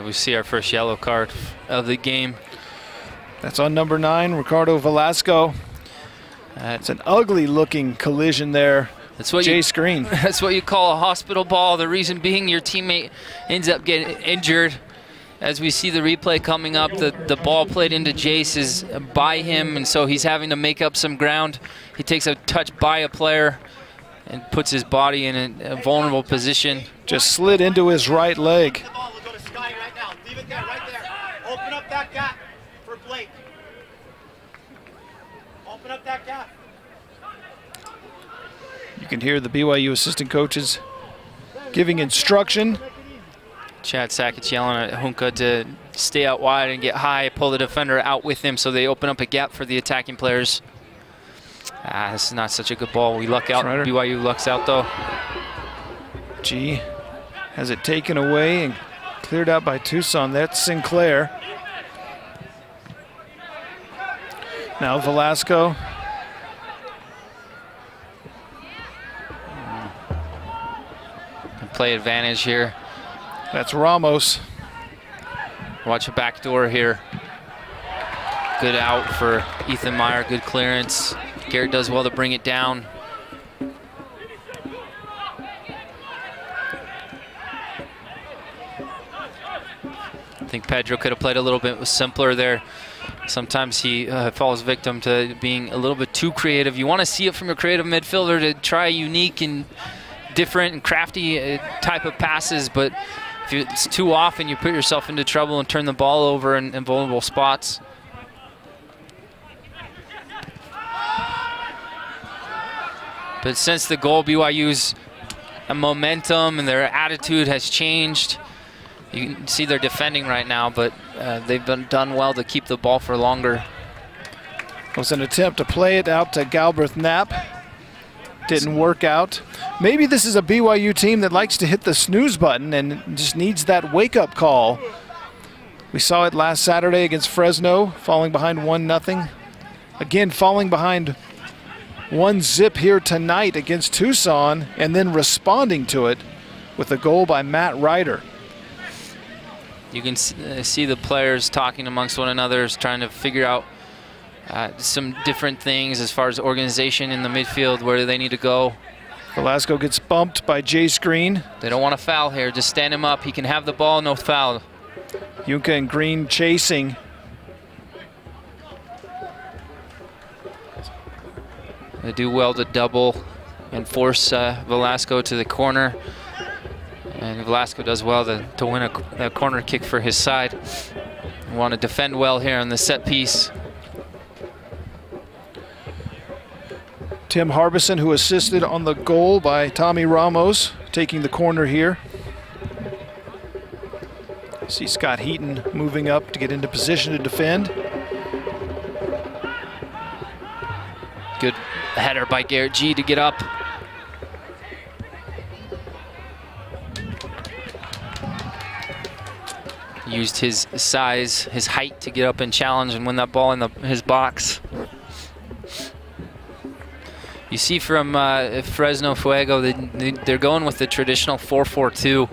We see our first yellow card of the game. That's on number 9, Ricardo Velasco. It's an ugly looking collision there. That's what Jay Screen. That's what you call a hospital ball. The reason being your teammate ends up getting injured. As we see the replay coming up, the ball played into Jace is by him, and so he's having to make up some ground. He takes a touch by a player and puts his body in a vulnerable position. Just slid into his right leg. Go to Sky right now. Leave it there, right there. Open up that gap for Blake. Open up that gap. You can hear the BYU assistant coaches giving instruction. Chad Sakich yelling at Hunka to stay out wide and get high, pull the defender out with him so they open up a gap for the attacking players. This is not such a good ball. We luck out. BYU lucks out, though. G has it taken away and cleared out by Tucson. That's Sinclair. Now Velasco. Play advantage here. That's Ramos. Watch a back door here. Good out for Ethan Meyer. Good clearance. Garrett does well to bring it down. I think Pedro could have played a little bit simpler there. Sometimes he falls victim to being a little bit too creative. You want to see it from a creative midfielder to try unique and different and crafty type of passes, but if it's too often, you put yourself into trouble and turn the ball over in vulnerable spots. But since the goal, BYU's momentum and their attitude has changed. You can see they're defending right now, but they've done well to keep the ball for longer. It was an attempt to play it out to Galbraith Knapp. Didn't work out. Maybe this is a BYU team that likes to hit the snooze button and just needs that wake-up call. We saw it last Saturday against Fresno, falling behind 1-0. Again, falling behind 1-0 here tonight against Tucson, and then responding to it with a goal by Matt Ryder. You can see the players talking amongst one another, trying to figure out some different things as far as organization in the midfield, where they need to go. Velasco gets bumped by Jace Green. They don't want to foul here. Just stand him up. He can have the ball, no foul. Junca and Green chasing. They do well to double and force Velasco to the corner. And Velasco does well to win a corner kick for his side. We want to defend well here on the set piece. Tim Harbison, who assisted on the goal by Tommy Ramos, taking the corner here. See Scott Heaton moving up to get into position to defend. Good header by Garrett G to get up. Used his size, his height to get up and challenge and win that ball in his box. You see from Fresno Fuego, they're going with the traditional 4-4-2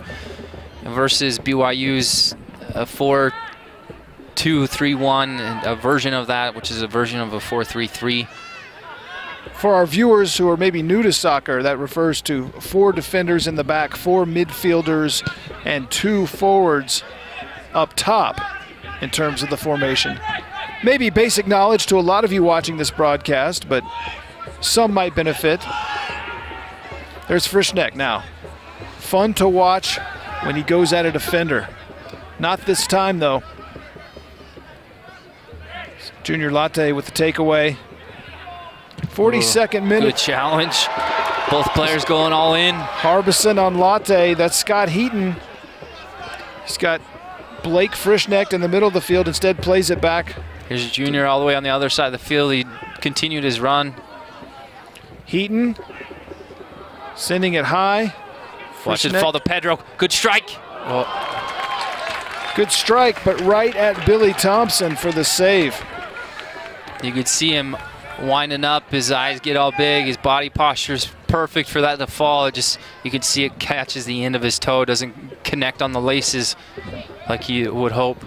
versus BYU's 4-2-3-1, and a version of that, which is a version of a 4-3-3. For our viewers who are maybe new to soccer, that refers to 4 defenders in the back, 4 midfielders, and 2 forwards up top in terms of the formation. Maybe basic knowledge to a lot of you watching this broadcast, but some might benefit. There's Frischneck now. Fun to watch when he goes at a defender. Not this time, though. Junior Latte with the takeaway. 42nd minute. Good challenge. Both players going all in. Harbison on Latte. That's Scott Heaton. He's got Blake Frischneck in the middle of the field. Instead plays it back. Here's Junior all the way on the other side of the field. He continued his run. Heaton sending it high. Watch it fall to Pedro. Good strike. Oh. Good strike, but right at Billy Thompson for the save. You could see him winding up. His eyes get all big. His body posture is perfect for that to fall. It just, you can see it catches the end of his toe. Doesn't connect on the laces like he would hope.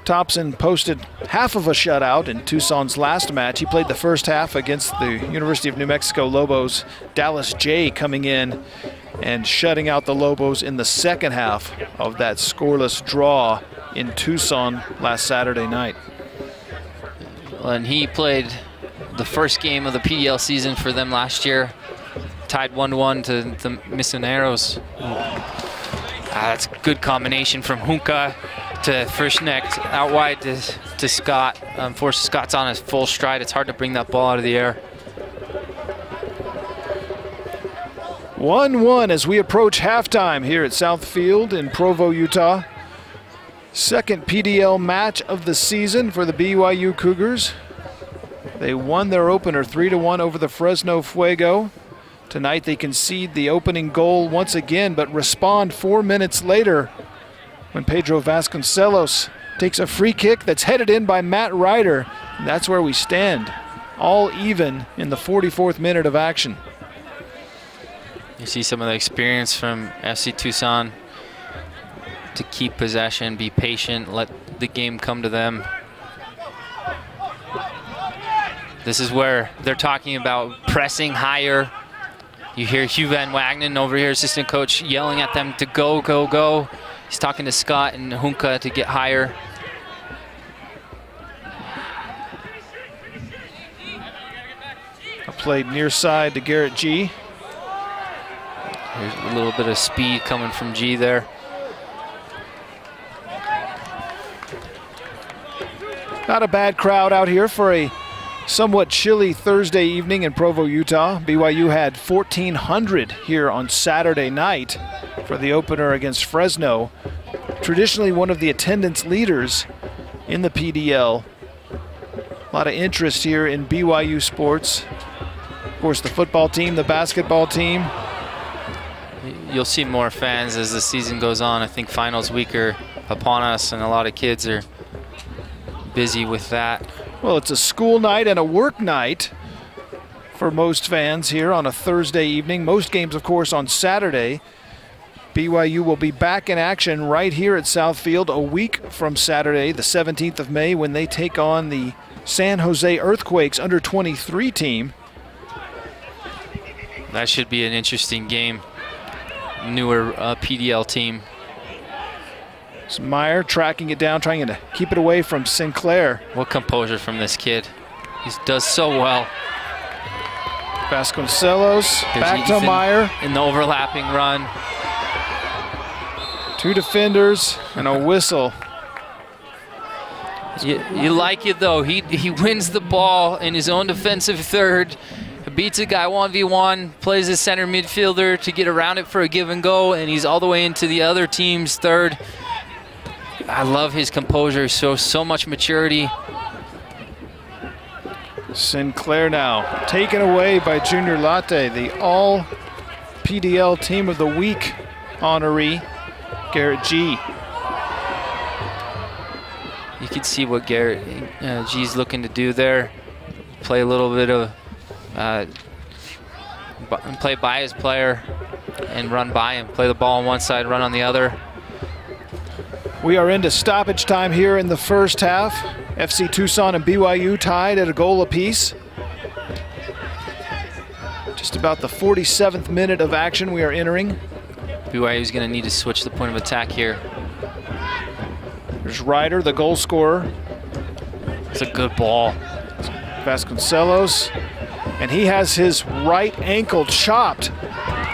Thompson posted half of a shutout in Tucson's last match. He played the first half against the University of New Mexico Lobos. Dallas J coming in and shutting out the Lobos in the second half of that scoreless draw in Tucson last Saturday night. And he played the first game of the PDL season for them last year. Tied 1-1 to the Misioneros. That's a good combination from Junca to Frischneck, out wide to Scott. Unfortunately, Scott's on his full stride. It's hard to bring that ball out of the air. 1-1 as we approach halftime here at South Field in Provo, Utah. Second PDL match of the season for the BYU Cougars. They won their opener 3-1 over the Fresno Fuego. Tonight they concede the opening goal once again, but respond 4 minutes later when Pedro Vasconcelos takes a free kick that's headed in by Matt Ryder. And that's where we stand, all even in the 44th minute of action. You see some of the experience from FC Tucson to keep possession, be patient, let the game come to them. This is where they're talking about pressing higher. You hear Hugh Van Wagenen over here, assistant coach, yelling at them to go, go, go. He's talking to Scott and Junca to get higher. Played near side to Garrett G. There's a little bit of speed coming from G there. Not a bad crowd out here for a somewhat chilly Thursday evening in Provo, Utah. BYU had 1,400 here on Saturday night for the opener against Fresno. Traditionally one of the attendance leaders in the PDL. A lot of interest here in BYU sports. Of course, the football team, the basketball team. You'll see more fans as the season goes on. I think finals week are upon us, and a lot of kids are busy with that. Well, it's a school night and a work night for most fans here on a Thursday evening. Most games, of course, on Saturday. BYU will be back in action right here at Southfield a week from Saturday, the 17th of May, when they take on the San Jose Earthquakes under-23 team. That should be an interesting game. Newer PDL team. It's Meyer tracking it down, trying to keep it away from Sinclair. What composure from this kid. He does so well. Vasconcelos, back to Meyer. In the overlapping run. 2 defenders and a whistle. You like it though. He wins the ball in his own defensive third. Beats a guy 1v1, plays his center midfielder to get around it for a give and go, and he's all the way into the other team's third. I love his composure, so much maturity. Sinclair now taken away by Junior Latte, the all PDL Team of the Week honoree, Garrett G. You can see what Garrett G's looking to do there. Play a little bit of play by his player and run by him. Play the ball on one side, run on the other. We are into stoppage time here in the first half. FC Tucson and BYU tied at a goal apiece. Just about the 47th minute of action we are entering. BYU is going to need to switch the point of attack here. There's Ryder, the goal scorer. It's a good ball. Vasconcelos, and he has his right ankle chopped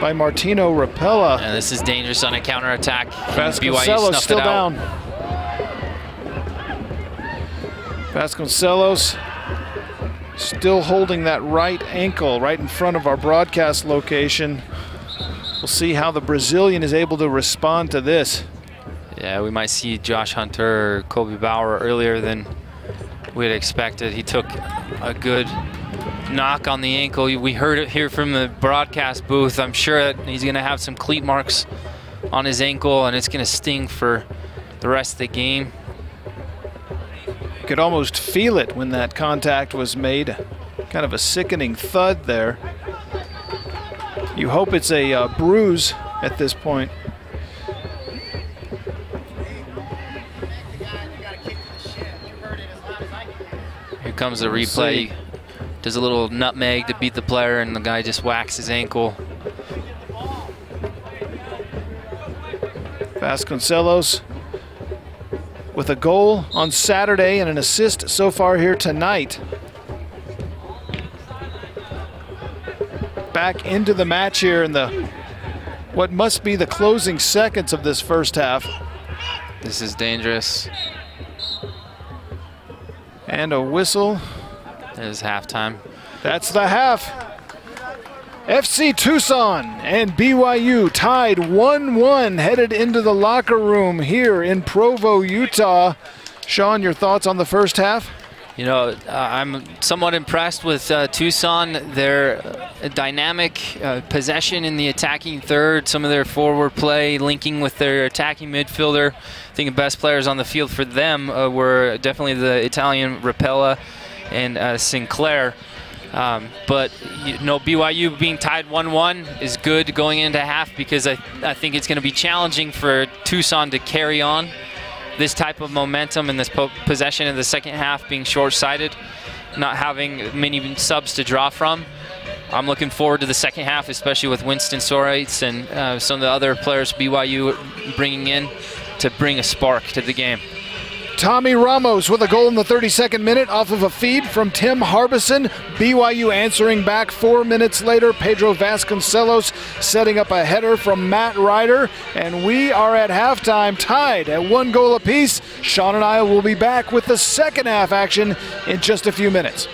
by Martino Rapella. And this is dangerous on a counterattack. Vasconcelos still down. Vasconcelos still holding that right ankle right in front of our broadcast location. We'll see how the Brazilian is able to respond to this. Yeah, we might see Josh Hunter or Kobe Bauer earlier than we had expected. He took a good knock on the ankle. We heard it here from the broadcast booth. I'm sure that he's going to have some cleat marks on his ankle, and it's going to sting for the rest of the game. You could almost feel it when that contact was made. Kind of a sickening thud there. You hope it's a bruise at this point. Here comes the replay. Does a little nutmeg to beat the player, and the guy just whacks his ankle. Vasconcelos with a goal on Saturday and an assist so far here tonight. Back into the match here in the what must be the closing seconds of this first half. This is dangerous. And a whistle. It is halftime. That's the half. FC Tucson and BYU tied 1-1, headed into the locker room here in Provo, Utah. Sean, your thoughts on the first half? You know, I'm somewhat impressed with Tucson. Their dynamic possession in the attacking third, some of their forward play linking with their attacking midfielder. I think the best players on the field for them were definitely the Italian Rapella and Sinclair. But you know, BYU being tied 1-1 is good going into half, because I think it's going to be challenging for Tucson to carry on this type of momentum and this possession in the second half, being short-sighted, not having many subs to draw from. I'm looking forward to the second half, especially with Winston Sorates and some of the other players BYU bringing in to bring a spark to the game. Tommy Ramos with a goal in the 32nd minute off of a feed from Tim Harbison. BYU answering back 4 minutes later. Pedro Vasconcelos setting up a header from Matt Ryder. And we are at halftime tied at 1 goal apiece. Sean and I will be back with the second half action in just a few minutes.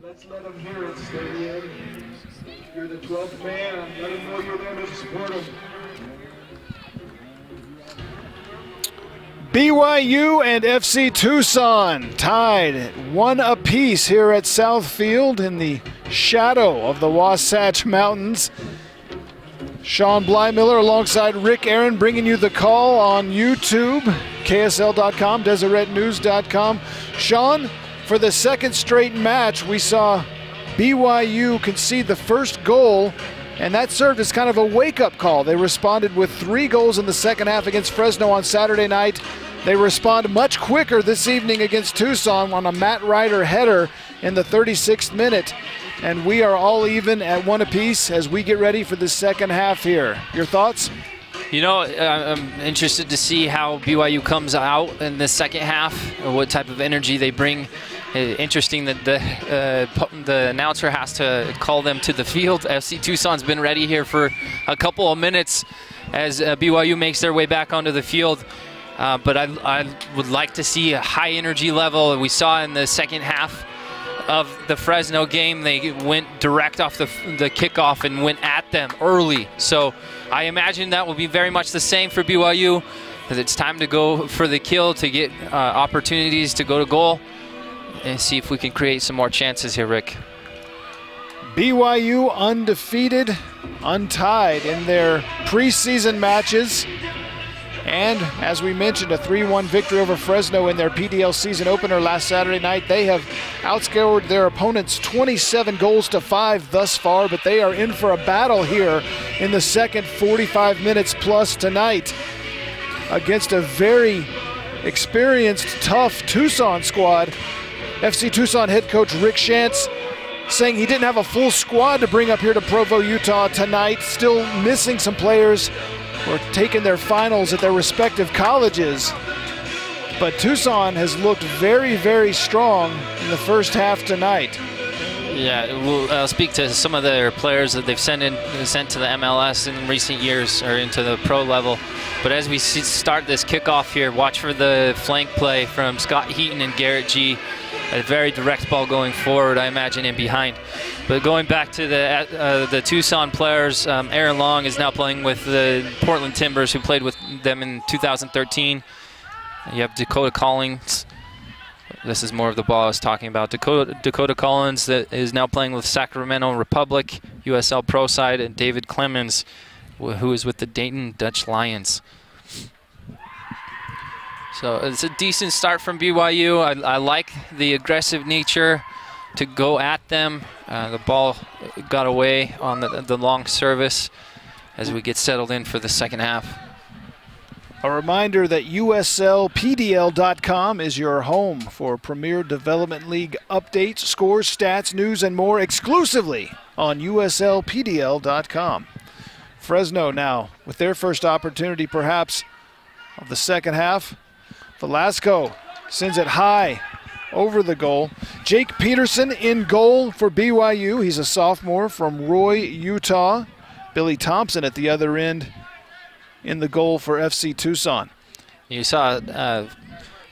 Let's let them hear it, Stadium. You're the 12th man. Let them know you're there to support them. BYU and FC Tucson tied at 1 apiece here at Southfield in the shadow of the Wasatch Mountains. Sean Blymiller alongside Rick Aaron bringing you the call on YouTube, KSL.com, DeseretNews.com. Sean, for the second straight match, we saw BYU concede the first goal, and that served as kind of a wake-up call. They responded with 3 goals in the second half against Fresno on Saturday night. They respond much quicker this evening against Tucson on a Matt Ryder header in the 36th minute. And we are all even at 1 apiece as we get ready for the second half here. Your thoughts? You know, I'm interested to see how BYU comes out in the second half, what type of energy they bring. Interesting that the announcer has to call them to the field. FC Tucson's been ready here for a couple of minutes as BYU makes their way back onto the field. But I would like to see a high energy level. We saw in the second half of the Fresno game, they went direct off the kickoff and went at them early. So I imagine that will be very much the same for BYU, because it's time to go for the kill, to get opportunities to go to goal and see if we can create some more chances here, Rick. BYU undefeated, untied in their preseason matches. And as we mentioned, a 3-1 victory over Fresno in their PDL season opener last Saturday night. They have outscored their opponents 27 goals to 5 thus far, but they are in for a battle here in the second 45 minutes plus tonight against a very experienced, tough Tucson squad. FC Tucson head coach Rick Shantz saying he didn't have a full squad to bring up here to Provo, Utah tonight, still missing some players or taking their finals at their respective colleges. But Tucson has looked very, very strong in the first half tonight. Yeah, we'll speak to some of their players that they've sent to the MLS in recent years, or into the pro level. But as we start this kickoff here, watch for the flank play from Scott Heaton and Garrett G. A very direct ball going forward, I imagine, and behind. But going back to the Tucson players, Aaron Long is now playing with the Portland Timbers, who played with them in 2013. You have Dakota Collins. This is more of the ball I was talking about. Dakota Collins that is now playing with Sacramento Republic, USL Pro side, and David Clemens, who is with the Dayton Dutch Lions. So it's a decent start from BYU. I like the aggressive nature to go at them. The ball got away on the long service as we get settled in for the second half. A reminder that USLPDL.com is your home for Premier Development League updates, scores, stats, news, and more exclusively on USLPDL.com. Fresno now with their first opportunity perhaps of the second half. Velasco sends it high over the goal. Jake Peterson in goal for BYU. He's a sophomore from Roy, Utah. Billy Thompson at the other end in the goal for FC Tucson. You saw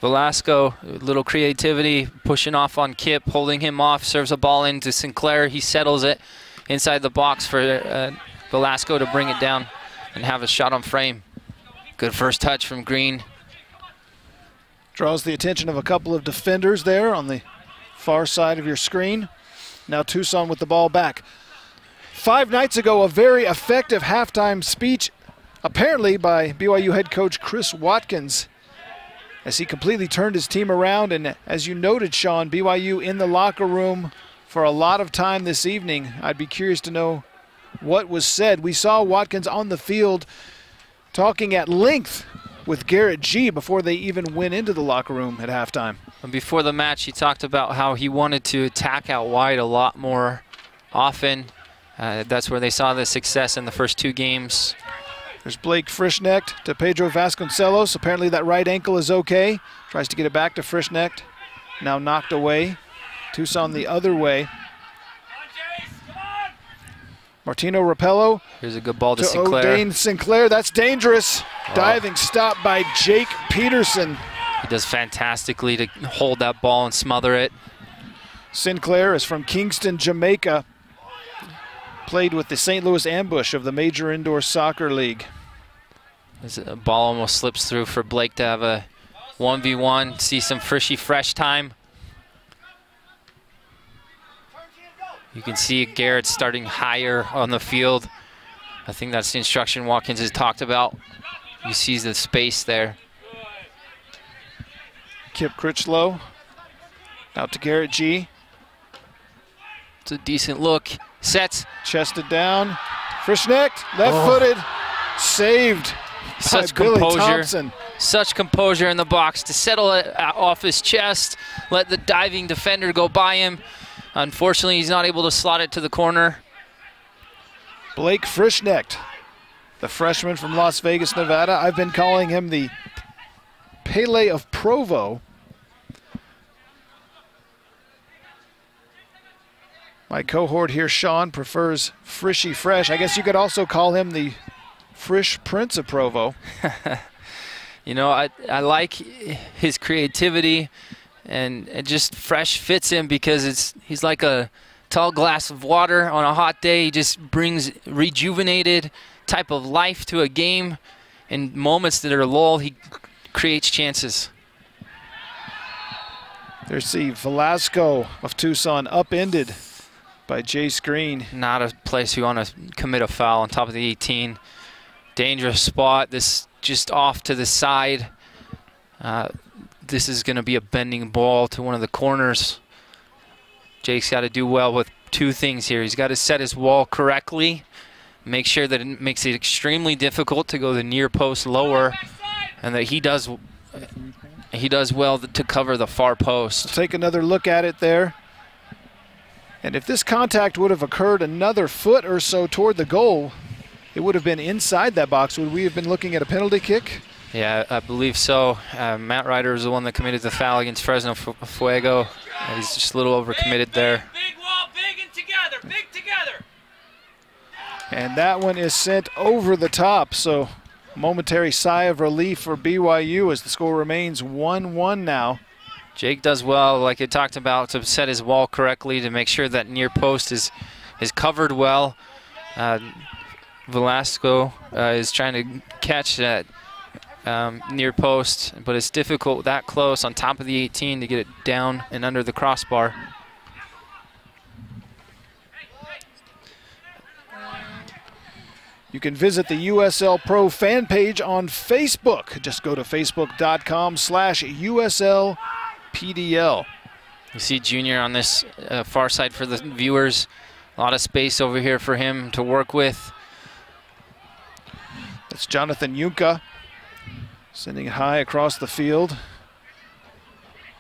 Velasco, a little creativity, pushing off on Kip, holding him off, serves a ball into Sinclair. He settles it inside the box for Velasco to bring it down and have a shot on frame. Good first touch from Green. Draws the attention of a couple of defenders there on the far side of your screen. Now Tucson with the ball back. 5 nights ago, a very effective halftime speech, apparently by BYU head coach Chris Watkins, as he completely turned his team around. And as you noted, Sean, BYU in the locker room for a lot of time this evening. I'd be curious to know what was said. We saw Watkins on the field talking at length with Garrett G before they even went into the locker room at halftime. And before the match, he talked about how he wanted to attack out wide a lot more often. That's where they saw the success in the first 2 games. There's Blake Frischnecht to Pedro Vasconcelos. Apparently that right ankle is okay. Tries to get it back to Frischnecht. Now knocked away. Tucson the other way. Martino Rapello. Here's a good ball to Sinclair. O'Dane Sinclair. That's dangerous. Diving stop by Jake Peterson. He does fantastically to hold that ball and smother it. Sinclair is from Kingston, Jamaica. Played with the St. Louis Ambush of the Major Indoor Soccer League. This ball almost slips through for Blake to have a 1v1, see some fresh time. You can see Garrett starting higher on the field. I think that's the instruction Watkins has talked about. You see the space there. Kip Critchlow out to Garrett G. It's a decent look. Sets. Chested down. Frischnecht, left-footed. Saved Such by Billy composure. Thompson. Such composure in the box to settle it off his chest. Let the diving defender go by him. Unfortunately, he's not able to slot it to the corner. Blake Frischnecht, the freshman from Las Vegas, Nevada. I've been calling him the Pele of Provo. My cohort here, Sean, prefers Frishy Fresh. I guess you could also call him the Frisch Prince of Provo. You know, I like his creativity, and it just Fresh fits him because he's like a tall glass of water on a hot day. He just brings rejuvenated type of life to a game. In moments that are lull, he creates chances. There's the Velasco of Tucson upended by Jace Green. Not a place you want to commit a foul on top of the 18. Dangerous spot. This just off to the side. This is going to be a bending ball to one of the corners. Jake's got to do well with two things here. He's got to set his wall correctly, make sure that it makes it extremely difficult to go the near post lower, and that he does well to cover the far post. Take another look at it there. And if this contact would have occurred another foot or so toward the goal, it would have been inside that box. Would we have been looking at a penalty kick? Yeah, I believe so. Matt Ryder is the one that committed the foul against Fresno Fuego. He's just a little overcommitted there. Big wall, big and together, big together. And that one is sent over the top. So momentary sigh of relief for BYU as the score remains 1-1 now. Jake does well, like I talked about, to set his wall correctly, to make sure that near post is covered well. Velasco is trying to catch that near post, but it's difficult that close on top of the 18 to get it down and under the crossbar. You can visit the USL Pro fan page on Facebook. Just go to facebook.com/USLPDL. You see Junior on this far side for the viewers. A lot of space over here for him to work with. That's Jonathan Yunka sending it high across the field.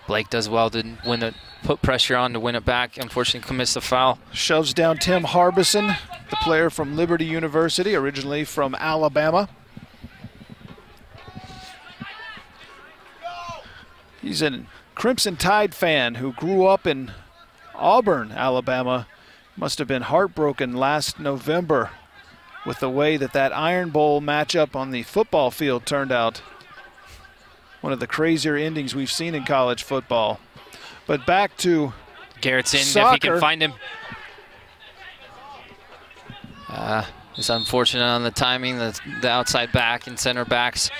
Blake does well to win it, put pressure on to win it back. Unfortunately, commits the foul. Shoves down Tim Harbison, the player from Liberty University, originally from Alabama. He's a Crimson Tide fan who grew up in Auburn, Alabama. Must have been heartbroken last November with the way that Iron Bowl matchup on the football field turned out. One of the crazier endings we've seen in college football. But back to Garrett's in soccer. if he can find him. It's unfortunate on the timing. The outside back and center backs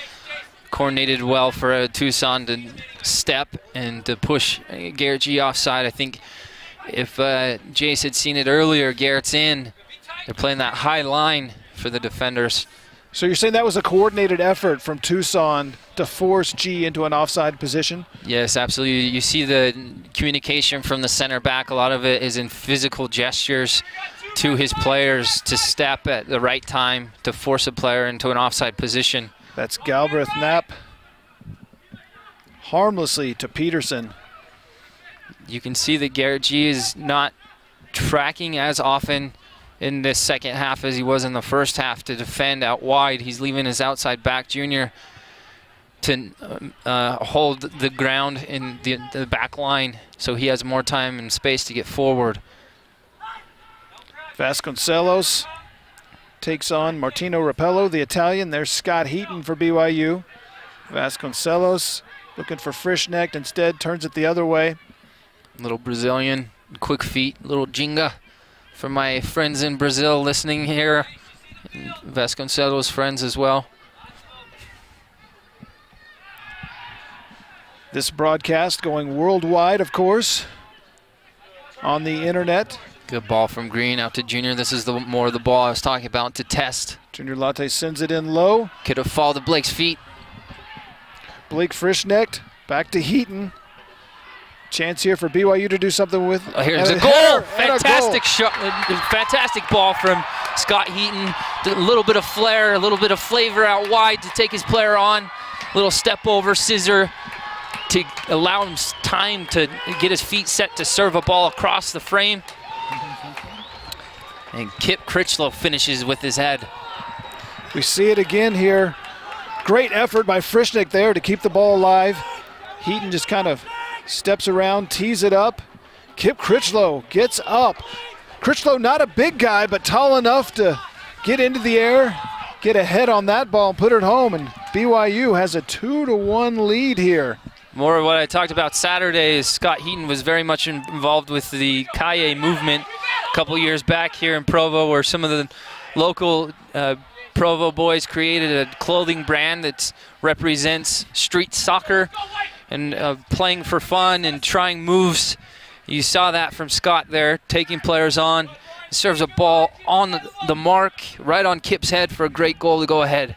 coordinated well for Tucson to step and to push Garrett G offside. I think if Jace had seen it earlier, Garrett's in. They're playing that high line for the defenders. So you're saying that was a coordinated effort from Tucson to force G into an offside position? Yes, absolutely. You see the communication from the center back. A lot of it is in physical gestures to his players to step at the right time to force a player into an offside position. That's Galbraith Knapp harmlessly to Peterson. You can see that Garrett G is not tracking as often in this second half as he was in the first half to defend out wide. He's leaving his outside back junior to hold the ground in the back line so he has more time and space to get forward. Vasconcelos takes on Martino Rapello, the Italian. There's Scott Heaton for BYU. Vasconcelos Looking for Frischknecht, instead turns it the other way. Little Brazilian, quick feet, little Ginga. For my friends in Brazil listening here, and Vasconcelos friends as well. This broadcast going worldwide, of course, on the internet. Good ball from Green out to Junior. This is more of the ball I was talking about to test. Junior Latte sends it in low. Could have fallen to Blake's feet. Blake Frischknecht back to Heaton. Chance here for BYU to do something with. Oh, here's a goal! Fantastic shot, fantastic ball from Scott Heaton. A little bit of flair, a little bit of flavor out wide to take his player on. Little step over, scissor to allow him time to get his feet set to serve a ball across the frame. And Kip Critchlow finishes with his head. We see it again here. Great effort by Frischknecht there to keep the ball alive. Heaton just kind of steps around, tees it up. Kip Critchlow gets up. Critchlow not a big guy, but tall enough to get into the air, get a head on that ball and put it home. And BYU has a 2-1 lead here. More of what I talked about Saturday is Scott Heaton was very much involved with the Kaye movement a couple years back here in Provo, where some of the local Provo boys created a clothing brand that represents street soccer and playing for fun and trying moves. You saw that from Scott there, taking players on. He serves a ball on the mark, right on Kip's head for a great goal to go ahead.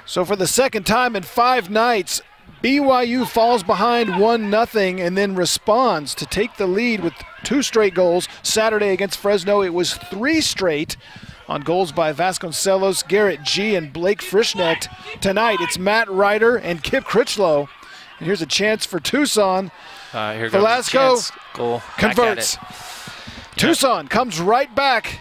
So for the second time in 5 nights, BYU falls behind 1-0 and then responds to take the lead with 2 straight goals. Saturday against Fresno, it was 3 straight on goals by Vasconcelos, Garrett G, and Blake Frischknecht. Tonight, it's Matt Ryder and Kip Critchlow. And here's a chance for Tucson. Here goes Velasco goal. converts. Tucson comes right back.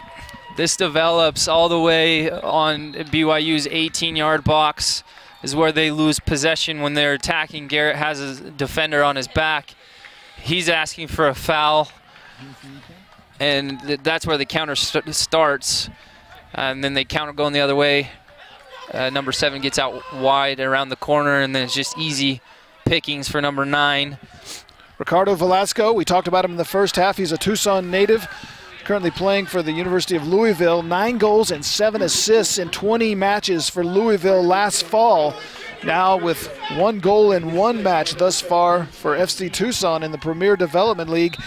This develops all the way on BYU's 18-yard box is where they lose possession when they're attacking. Garrett has a defender on his back. He's asking for a foul. And that's where the counter starts. And then they counter going the other way. Number 7 gets out wide around the corner, and then it's just easy pickings for number 9. Ricardo Velasco, we talked about him in the first half. He's a Tucson native, currently playing for the University of Louisville. 9 goals and 7 assists in 20 matches for Louisville last fall. Now with 1 goal in 1 match thus far for FC Tucson in the Premier Development League.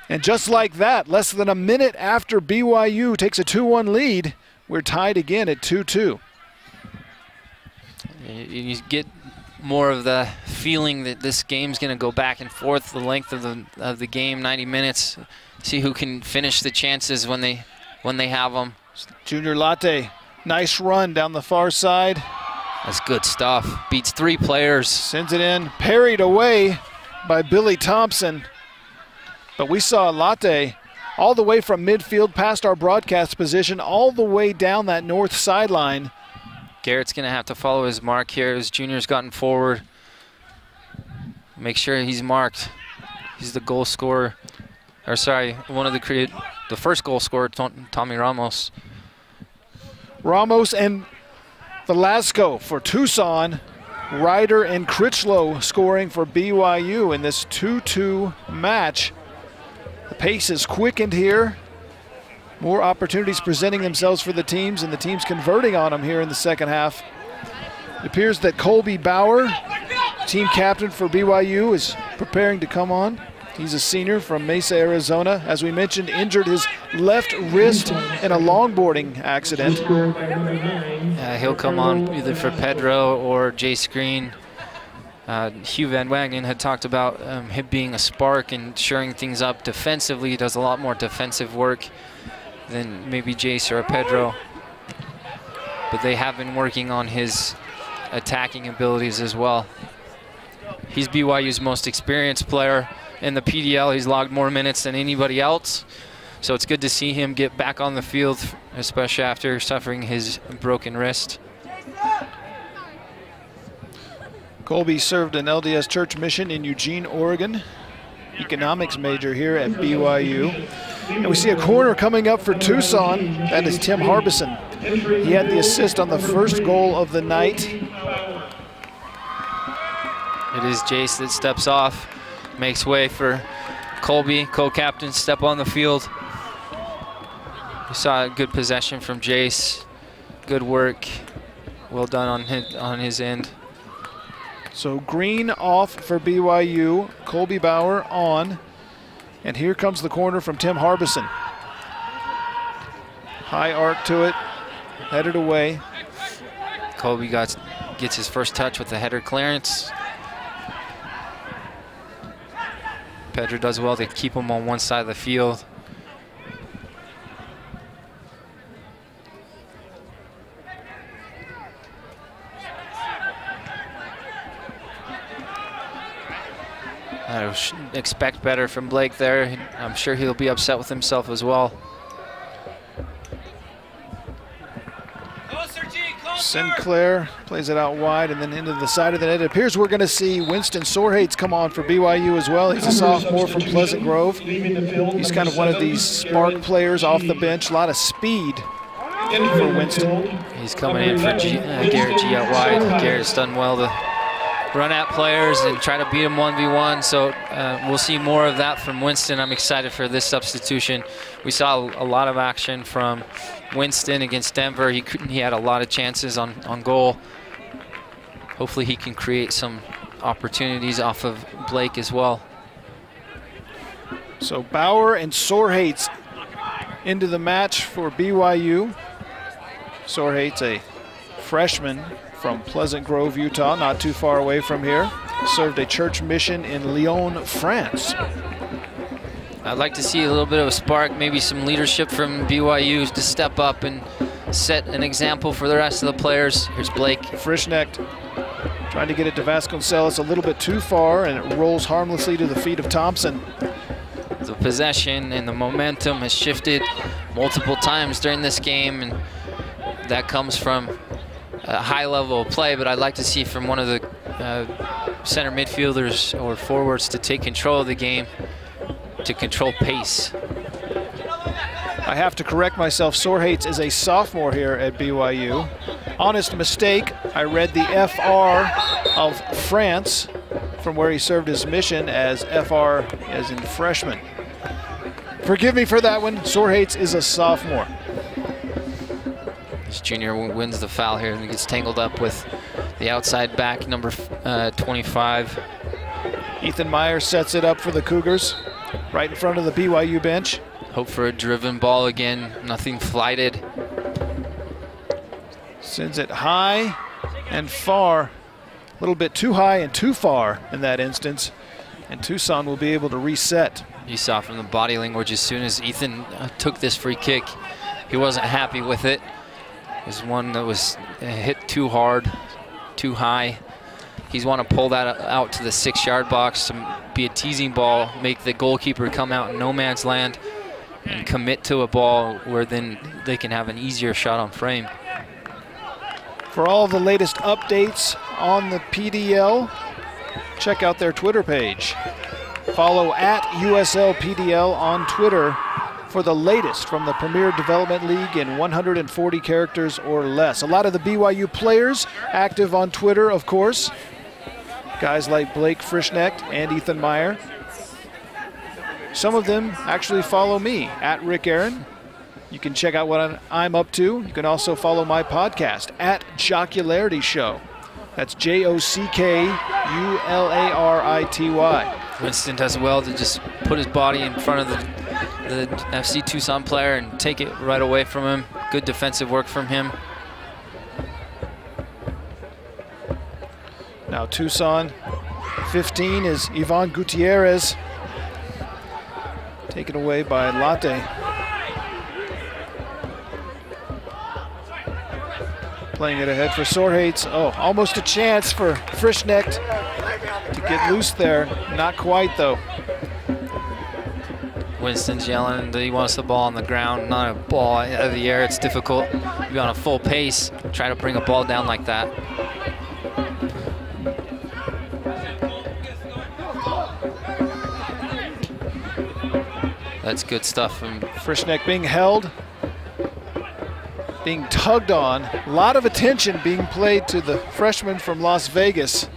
And just like that, less than a minute after BYU takes a 2-1 lead, we're tied again at 2-2. You get more of the feeling that this game's going to go back and forth the length of the game, 90 minutes. See who can finish the chances when they have them. Junior Latte, nice run down the far side. That's good stuff. Beats 3 players. Sends it in, parried away by Billy Thompson. But we saw Latte all the way from midfield past our broadcast position, all the way down that north sideline. Garrett's going to have to follow his mark here as Junior's gotten forward. Make sure he's marked. He's the goal scorer. Or sorry, one of the first goal scorer, Tommy Ramos. Ramos and Velasco for Tucson. Ryder and Critchlow scoring for BYU in this 2-2 match. The pace is quickened here. More opportunities presenting themselves for the teams, and the teams converting on them here in the second half. It appears that Colby Bauer, team captain for BYU, is preparing to come on. He's a senior from Mesa, Arizona. As we mentioned, injured his left wrist in a longboarding accident. He'll come on either for Pedro or Jay Screen. Hugh Van Wagen had talked about him being a spark and shoring things up defensively. He does a lot more defensive work than maybe Jace or Pedro. But they have been working on his attacking abilities as well. He's BYU's most experienced player in the PDL. He's logged more minutes than anybody else. So it's good to see him get back on the field, especially after suffering his broken wrist. Colby served an LDS church mission in Eugene, Oregon. Economics major here at BYU. And we see a corner coming up for Tucson. That is Tim Harbison. He had the assist on the first goal of the night. It is Jace that steps off, makes way for Colby, co-captain, step on the field. We saw a good possession from Jace. Good work. Well done on his end. So Green off for BYU, Colby Bauer on. And here comes the corner from Tim Harbison. High arc to it, headed away. Colby gets his first touch with the header clearance. Pedro does well to keep him on one side of the field. I expect better from Blake there. I'm sure he'll be upset with himself as well. Sinclair plays it out wide and then into the side of the net. It appears we're going to see Winston Sorhates come on for BYU as well. He's a sophomore from Pleasant Grove. He's kind of one of these spark players off the bench. A lot of speed for Winston. He's coming in for Garrett G out wide. Garrett's done well to run at players and try to beat them 1v1. So we'll see more of that from Winston. I'm excited for this substitution. We saw a lot of action from Winston against Denver. He had a lot of chances on goal. Hopefully he can create some opportunities off of Blake as well. So Bauer and Sorhates into the match for BYU. Sorhates, a freshman from Pleasant Grove, Utah, not too far away from here. Served a church mission in Lyon, France. I'd like to see a little bit of a spark, maybe some leadership from BYU to step up and set an example for the rest of the players. Here's Blake. Frischknecht trying to get it to Vasconcelos a little bit too far, and it rolls harmlessly to the feet of Thompson. The possession and the momentum has shifted multiple times during this game, and that comes from a high level of play, but I'd like to see from one of the center midfielders or forwards to take control of the game, to control pace. I have to correct myself. Sorhates is a sophomore here at BYU. Honest mistake. I read the FR of France from where he served his mission as FR as in freshman. Forgive me for that one. Sorhates is a sophomore. This junior wins the foul here and gets tangled up with the outside back, number 25. Ethan Meyer sets it up for the Cougars right in front of the BYU bench. Hope for a driven ball again, nothing flighted. Sends it high and far. A little bit too high and too far in that instance. And Tucson will be able to reset. You saw from the body language as soon as Ethan took this free kick, he wasn't happy with it. It was one that was hit too hard, too high. He's want to pull that out to the 6-yard box to be a teasing ball, make the goalkeeper come out in no man's land and commit to a ball where then they can have an easier shot on frame. For all of the latest updates on the PDL, check out their Twitter page. Follow at USLPDL on Twitter for the latest from the Premier Development League in 140 characters or less. A lot of the BYU players active on Twitter, of course. Guys like Blake Frischknecht and Ethan Meyer. Some of them actually follow me, at Rick Aaron. You can check out what I'm up to. You can also follow my podcast, at Jocularity Show. That's J-O-C-K-U-L-A-R-I-T-Y. Winston does well to just put his body in front of the FC Tucson player and take it right away from him. Good defensive work from him. Now Tucson, 15 is Ivan Gutierrez. Taken away by Latte. Playing it ahead for Sorhates. Oh, almost a chance for Frischknecht to get loose there. Not quite, though. Winston's yelling that he wants the ball on the ground, not a ball out of the air. It's difficult to be on a full pace, try to bring a ball down like that. That's good stuff from Frischknecht being held. being tugged on. A lot of attention being played to the freshman from Las Vegas,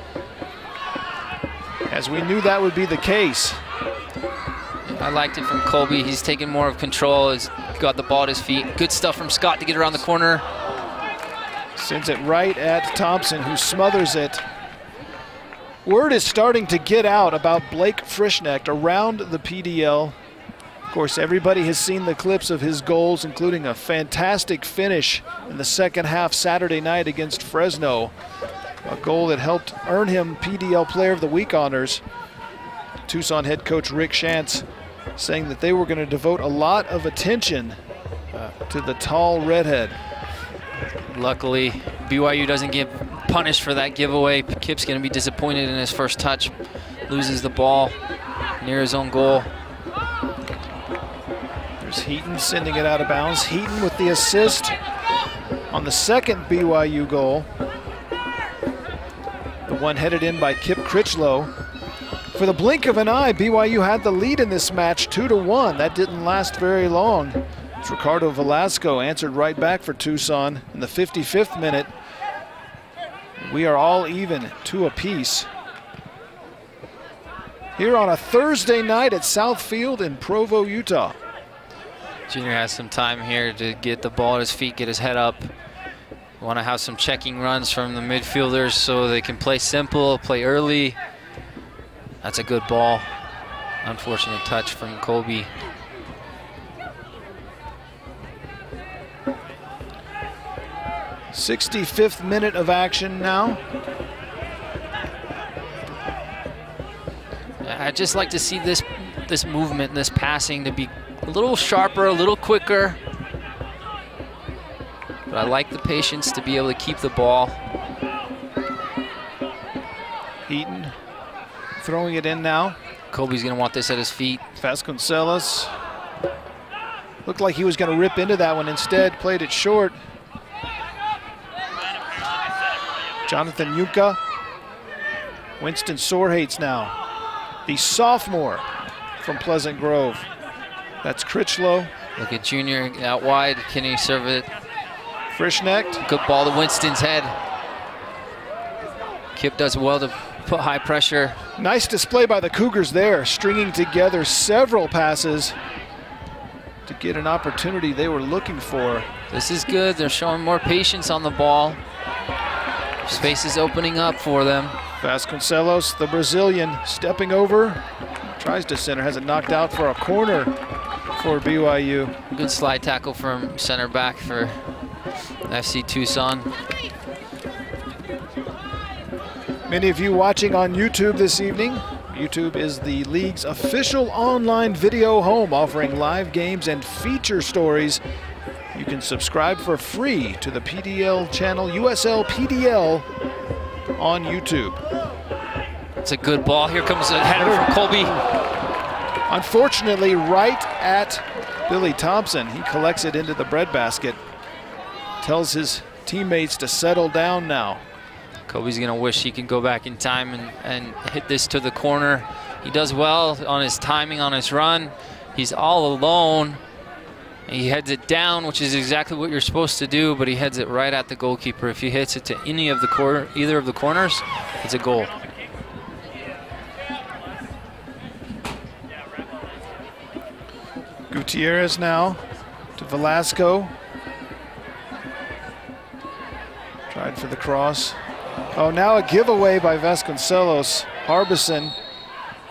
as we knew that would be the case. I liked it from Colby. He's taking more of control. He's got the ball at his feet. Good stuff from Scott to get around the corner. Sends it right at Thompson, who smothers it. Word is starting to get out about Blake Frischnecht around the PDL. Of course, everybody has seen the clips of his goals, including a fantastic finish in the second half Saturday night against Fresno. A goal that helped earn him PDL Player of the Week honors. Tucson head coach Rick Shantz saying that they were going to devote a lot of attention to the tall redhead. Luckily, BYU doesn't get punished for that giveaway. Kip's going to be disappointed in his first touch. Loses the ball near his own goal. There's Heaton sending it out of bounds. Heaton with the assist on the second BYU goal. The one headed in by Kip Critchlow. For the blink of an eye, BYU had the lead in this match 2-1. That didn't last very long. It's Ricardo Velasco answered right back for Tucson in the 55th minute. We are all even, 2 apiece. Here on a Thursday night at South Field in Provo, Utah. Junior has some time here to get the ball at his feet, get his head up. Want to have some checking runs from the midfielders so they can play simple, play early. That's a good ball. Unfortunate touch from Colby. '65th minute of action now. I'd just like to see this movement, this passing to be a little sharper, a little quicker. But I like the patience to be able to keep the ball. Heaton throwing it in now. Colby's going to want this at his feet. Vasconcelos looked like he was going to rip into that one. Instead, played it short. Jonathan Yuka. Winston Sorehates now. The sophomore from Pleasant Grove. That's Critchlow. Look at Junior out wide. Can he serve it? Frischnecht. Good ball to Winston's head. Kip does well to put high pressure. Nice display by the Cougars there, stringing together several passes to get an opportunity they were looking for. This is good. They're showing more patience on the ball. Space is opening up for them. Vasconcelos, the Brazilian, stepping over. Tries to center, has it knocked out for a corner for BYU. Good slide tackle from center back for FC Tucson. Many of you watching on YouTube this evening. YouTube is the league's official online video home, offering live games and feature stories. You can subscribe for free to the PDL channel, USL PDL, on YouTube. It's a good ball. Here comes a header from Colby. Unfortunately, right at Billy Thompson. He collects it into the breadbasket. Tells his teammates to settle down now. Colby's going to wish he can go back in time and hit this to the corner. He does well on his timing on his run. He's all alone. He heads it down, which is exactly what you're supposed to do, but he heads it right at the goalkeeper. If he hits it to either of the corners, it's a goal. Gutierrez now to Velasco. Tried for the cross. Oh, now a giveaway by Vasconcelos. Harbison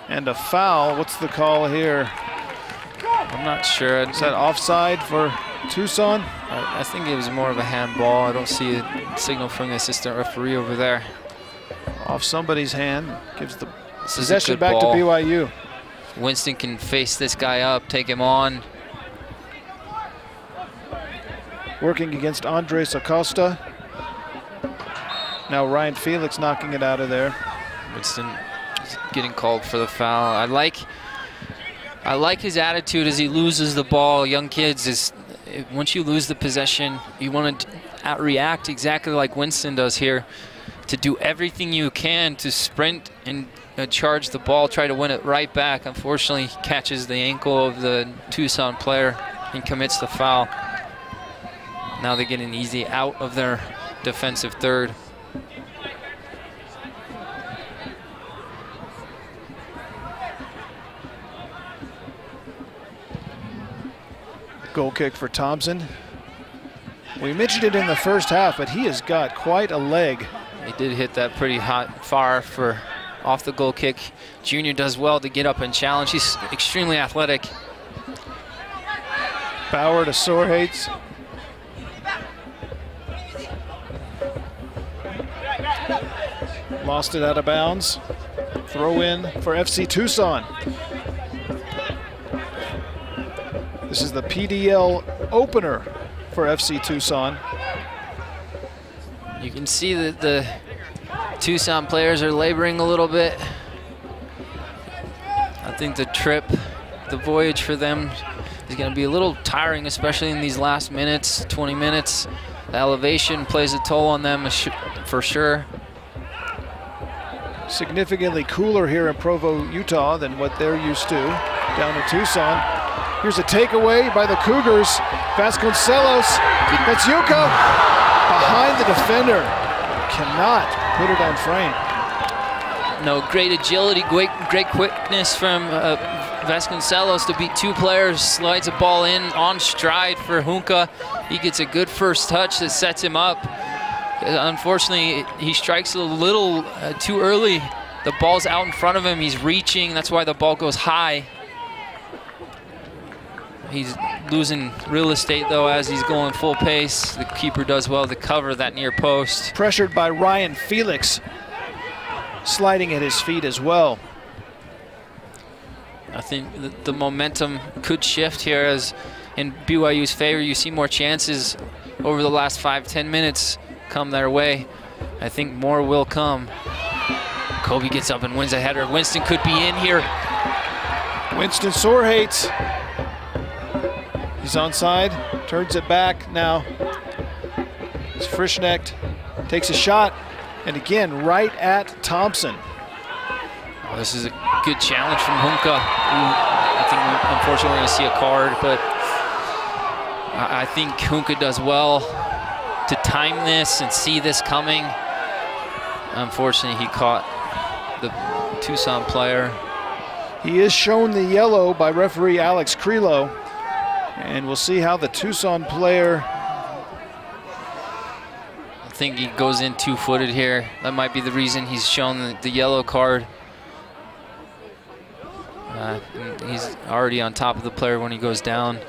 and a foul. What's the call here? I'm not sure. Is that offside for Tucson? I think it was more of a handball. I don't see a signal from the assistant referee over there. Off somebody's hand. Gives the This possession back ball. to BYU. Winston can face this guy up, take him on. Working against Andres Acosta. Now Ryan Felix knocking it out of there. Winston is getting called for the foul. I like his attitude as he loses the ball. Young kids, once you lose the possession, you want to react exactly like Winston does here, to do everything you can to sprint and charge the ball, try to win it right back. Unfortunately, he catches the ankle of the Tucson player and commits the foul. Now they get an easy out of their defensive third. Goal kick for Thompson. We mentioned it in the first half, but he has got quite a leg. He did hit that pretty hot far for off the goal kick. Junior does well to get up and challenge. He's extremely athletic. Bauer to Sorhates. Lost it out of bounds. Throw in for FC Tucson. This is the PDL opener for FC Tucson. You can see that the Tucson players are laboring a little bit. I think the trip, the voyage for them is going to be a little tiring, especially in these last minutes, 20 minutes. The elevation plays a toll on them for sure. Significantly cooler here in Provo, Utah than what they're used to down in Tucson. Here's a takeaway by the Cougars. Vasconcelos, that's Yuka behind the defender. Cannot put it on frame. No, great agility, great quickness from Vasconcelos to beat two players, slides a ball in on stride for Hunka. He gets a good first touch that sets him up. Unfortunately, he strikes a little too early. The ball's out in front of him. He's reaching. That's why the ball goes high. He's losing real estate, though, as he's going full pace. The keeper does well to cover that near post. Pressured by Ryan Felix, sliding at his feet as well. I think the momentum could shift here as in BYU's favor. You see more chances over the last 5-10 minutes come their way. I think more will come. Kobe gets up and wins a header. Winston could be in here. Winston Sorhates. He's onside, turns it back now. It's Frischknecht, takes a shot, and again, right at Thompson. Oh, this is a good challenge from Hunka. I think, unfortunately, we're going to see a card, but I think Hunka does well to time this and see this coming. Unfortunately, he caught the Tucson player. He is shown the yellow by referee Alex Crelo. And we'll see how the Tucson player. I think he goes in two-footed here. That might be the reason he's shown the yellow card. He's already on top of the player when he goes down.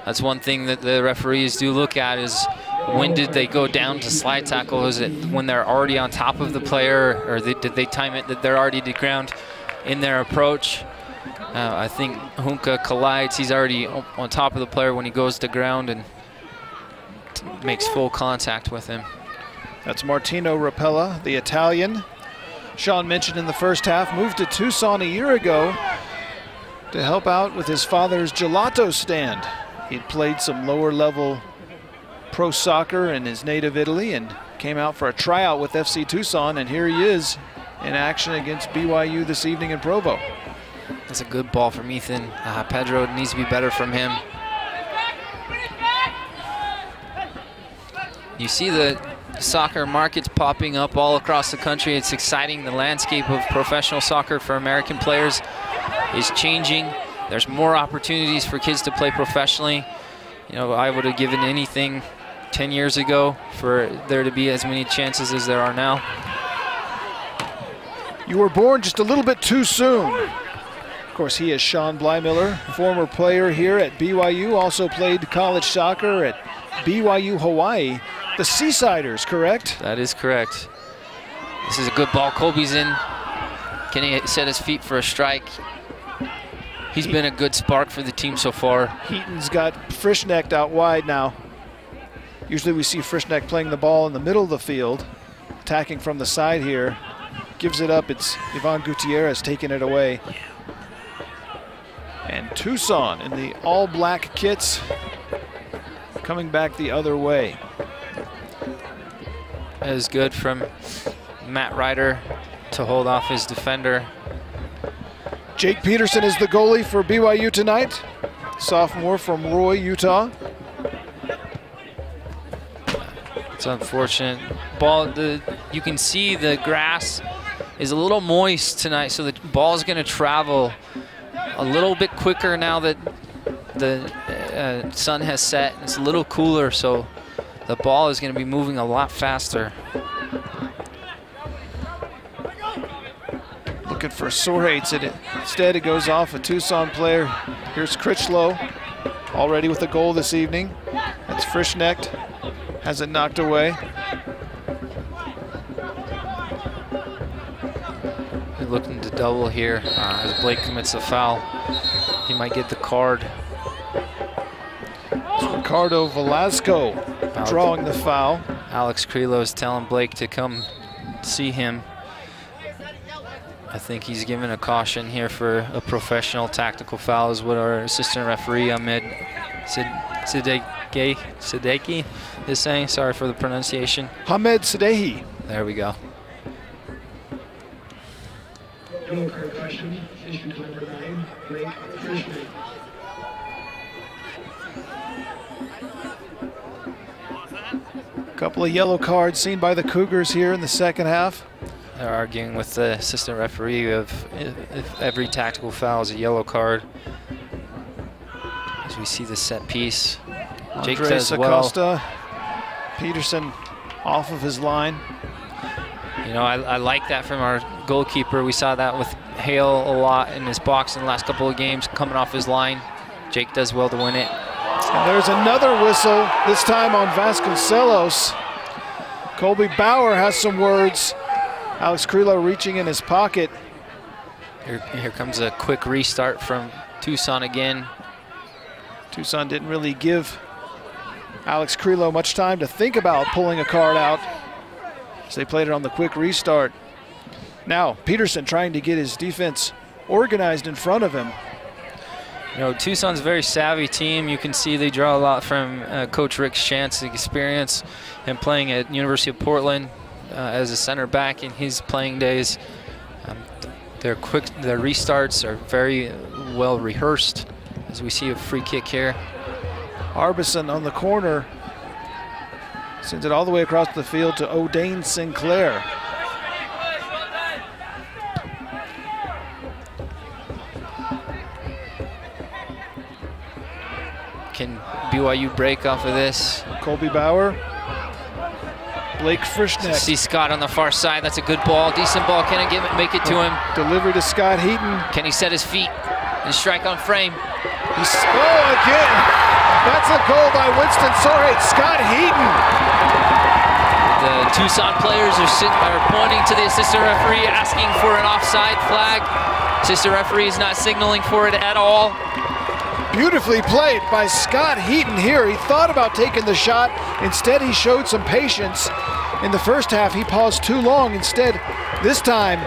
That's one thing that the referees do look at is when did they go down to slide tackle? Is it when they're already on top of the player, or did they time it that they're already to ground in their approach? I think Hunka collides. He's already on top of the player when he goes to ground and makes full contact with him. That's Martino Rapella, the Italian. Sean mentioned in the first half, moved to Tucson a year ago to help out with his father's gelato stand. He'd played some lower level pro soccer in his native Italy and came out for a tryout with FC Tucson, and here he is in action against BYU this evening in Provo. That's a good ball from Ethan. Pedro needs to be better from him. You see the soccer markets popping up all across the country. It's exciting. The landscape of professional soccer for American players is changing. There's more opportunities for kids to play professionally. You know, I would have given anything 10 years ago for there to be as many chances as there are now. You were born just a little bit too soon. Of course, he is Sean Blymiller, former player here at BYU, also played college soccer at BYU Hawaii. The Seasiders, correct? That is correct. This is a good ball. Colby's in. Can he set his feet for a strike? He's been a good spark for the team so far. Heaton's got Frischknecht out wide now. Usually we see Frischknecht playing the ball in the middle of the field, attacking from the side here. Gives it up. It's Ivan Gutierrez taking it away. And Tucson in the all-black kits coming back the other way. That is good from Matt Ryder to hold off his defender. Jake Peterson is the goalie for BYU tonight. Sophomore from Roy, Utah. It's unfortunate. Ball, you can see the grass is a little moist tonight, so the ball is going to travel a little bit quicker now that the sun has set. It's a little cooler, so the ball is going to be moving a lot faster. Looking for Sorhates, and instead it goes off a Tucson player. Here's Critchlow, already with a goal this evening. That's Frischknecht, has it knocked away. They're looking to double here as Blake commits a foul. He might get the card. It's Ricardo Velasco drawing the foul. Alex Creelo is telling Blake to come see him. I think he's given a caution here for a professional tactical foul, is what our assistant referee Ahmed Sadeki is saying. Sorry for the pronunciation. Hamed Sadehi. There we go. Yellow card caution, issued to number 9, Blake Frischknecht. Couple of yellow cards seen by the Cougars here in the second half. They're arguing with the assistant referee of if every tactical foul is a yellow card. As we see the set piece. Jake does Acosta, Peterson off of his line. You know, I like that from our goalkeeper. We saw that with Hale a lot in his box in the last couple of games, coming off his line. Jake does well to win it. And there's another whistle, this time on Vasconcelos. Colby Bauer has some words. Alex Creelo reaching in his pocket. Here comes a quick restart from Tucson again. Tucson didn't really give Alex Creelo much time to think about pulling a card out, as they played it on the quick restart. Now Peterson trying to get his defense organized in front of him. You know, Tucson's a very savvy team. You can see they draw a lot from Coach Rick Shant's experience and playing at University of Portland as a center back in his playing days. Their restarts are very well rehearsed, as we see a free kick here. Arbison on the corner sends it all the way across the field to O'Dane Sinclair. Can BYU break off of this? Colby Bauer, Blake Frischknecht. See Scott on the far side. That's a good ball. Decent ball. Can it make it to him? Delivery to Scott Heaton. Can he set his feet and strike on frame? Oh, again. That's a goal by Winston Sorhates. Scott Heaton. The Tucson players are pointing to the assistant referee, asking for an offside flag. Assistant referee is not signaling for it at all. Beautifully played by Scott Heaton here. He thought about taking the shot. Instead, he showed some patience. In the first half, he paused too long. Instead, this time,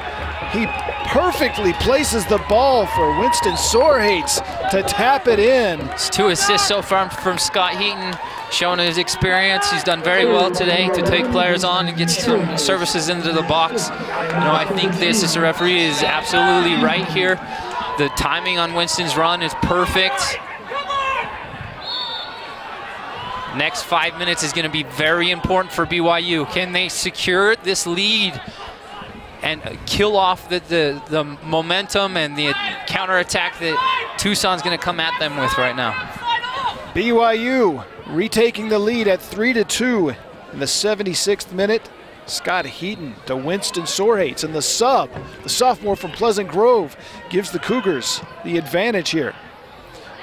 he perfectly places the ball for Winston Sorhates to tap it in. It's 2 assists so far from Scott Heaton, showing his experience. He's done very well today to take players on and get some services into the box. You know, I think the assistant referee is absolutely right here. The timing on Winston's run is perfect. Next 5 minutes is going to be very important for BYU. Can they secure this lead and kill off the momentum and the counterattack that Tucson's going to come at them with right now? BYU retaking the lead at 3-2 in the 76th minute. Scott Heaton to Winston Sorhates, and the sub, the sophomore from Pleasant Grove, gives the Cougars the advantage here.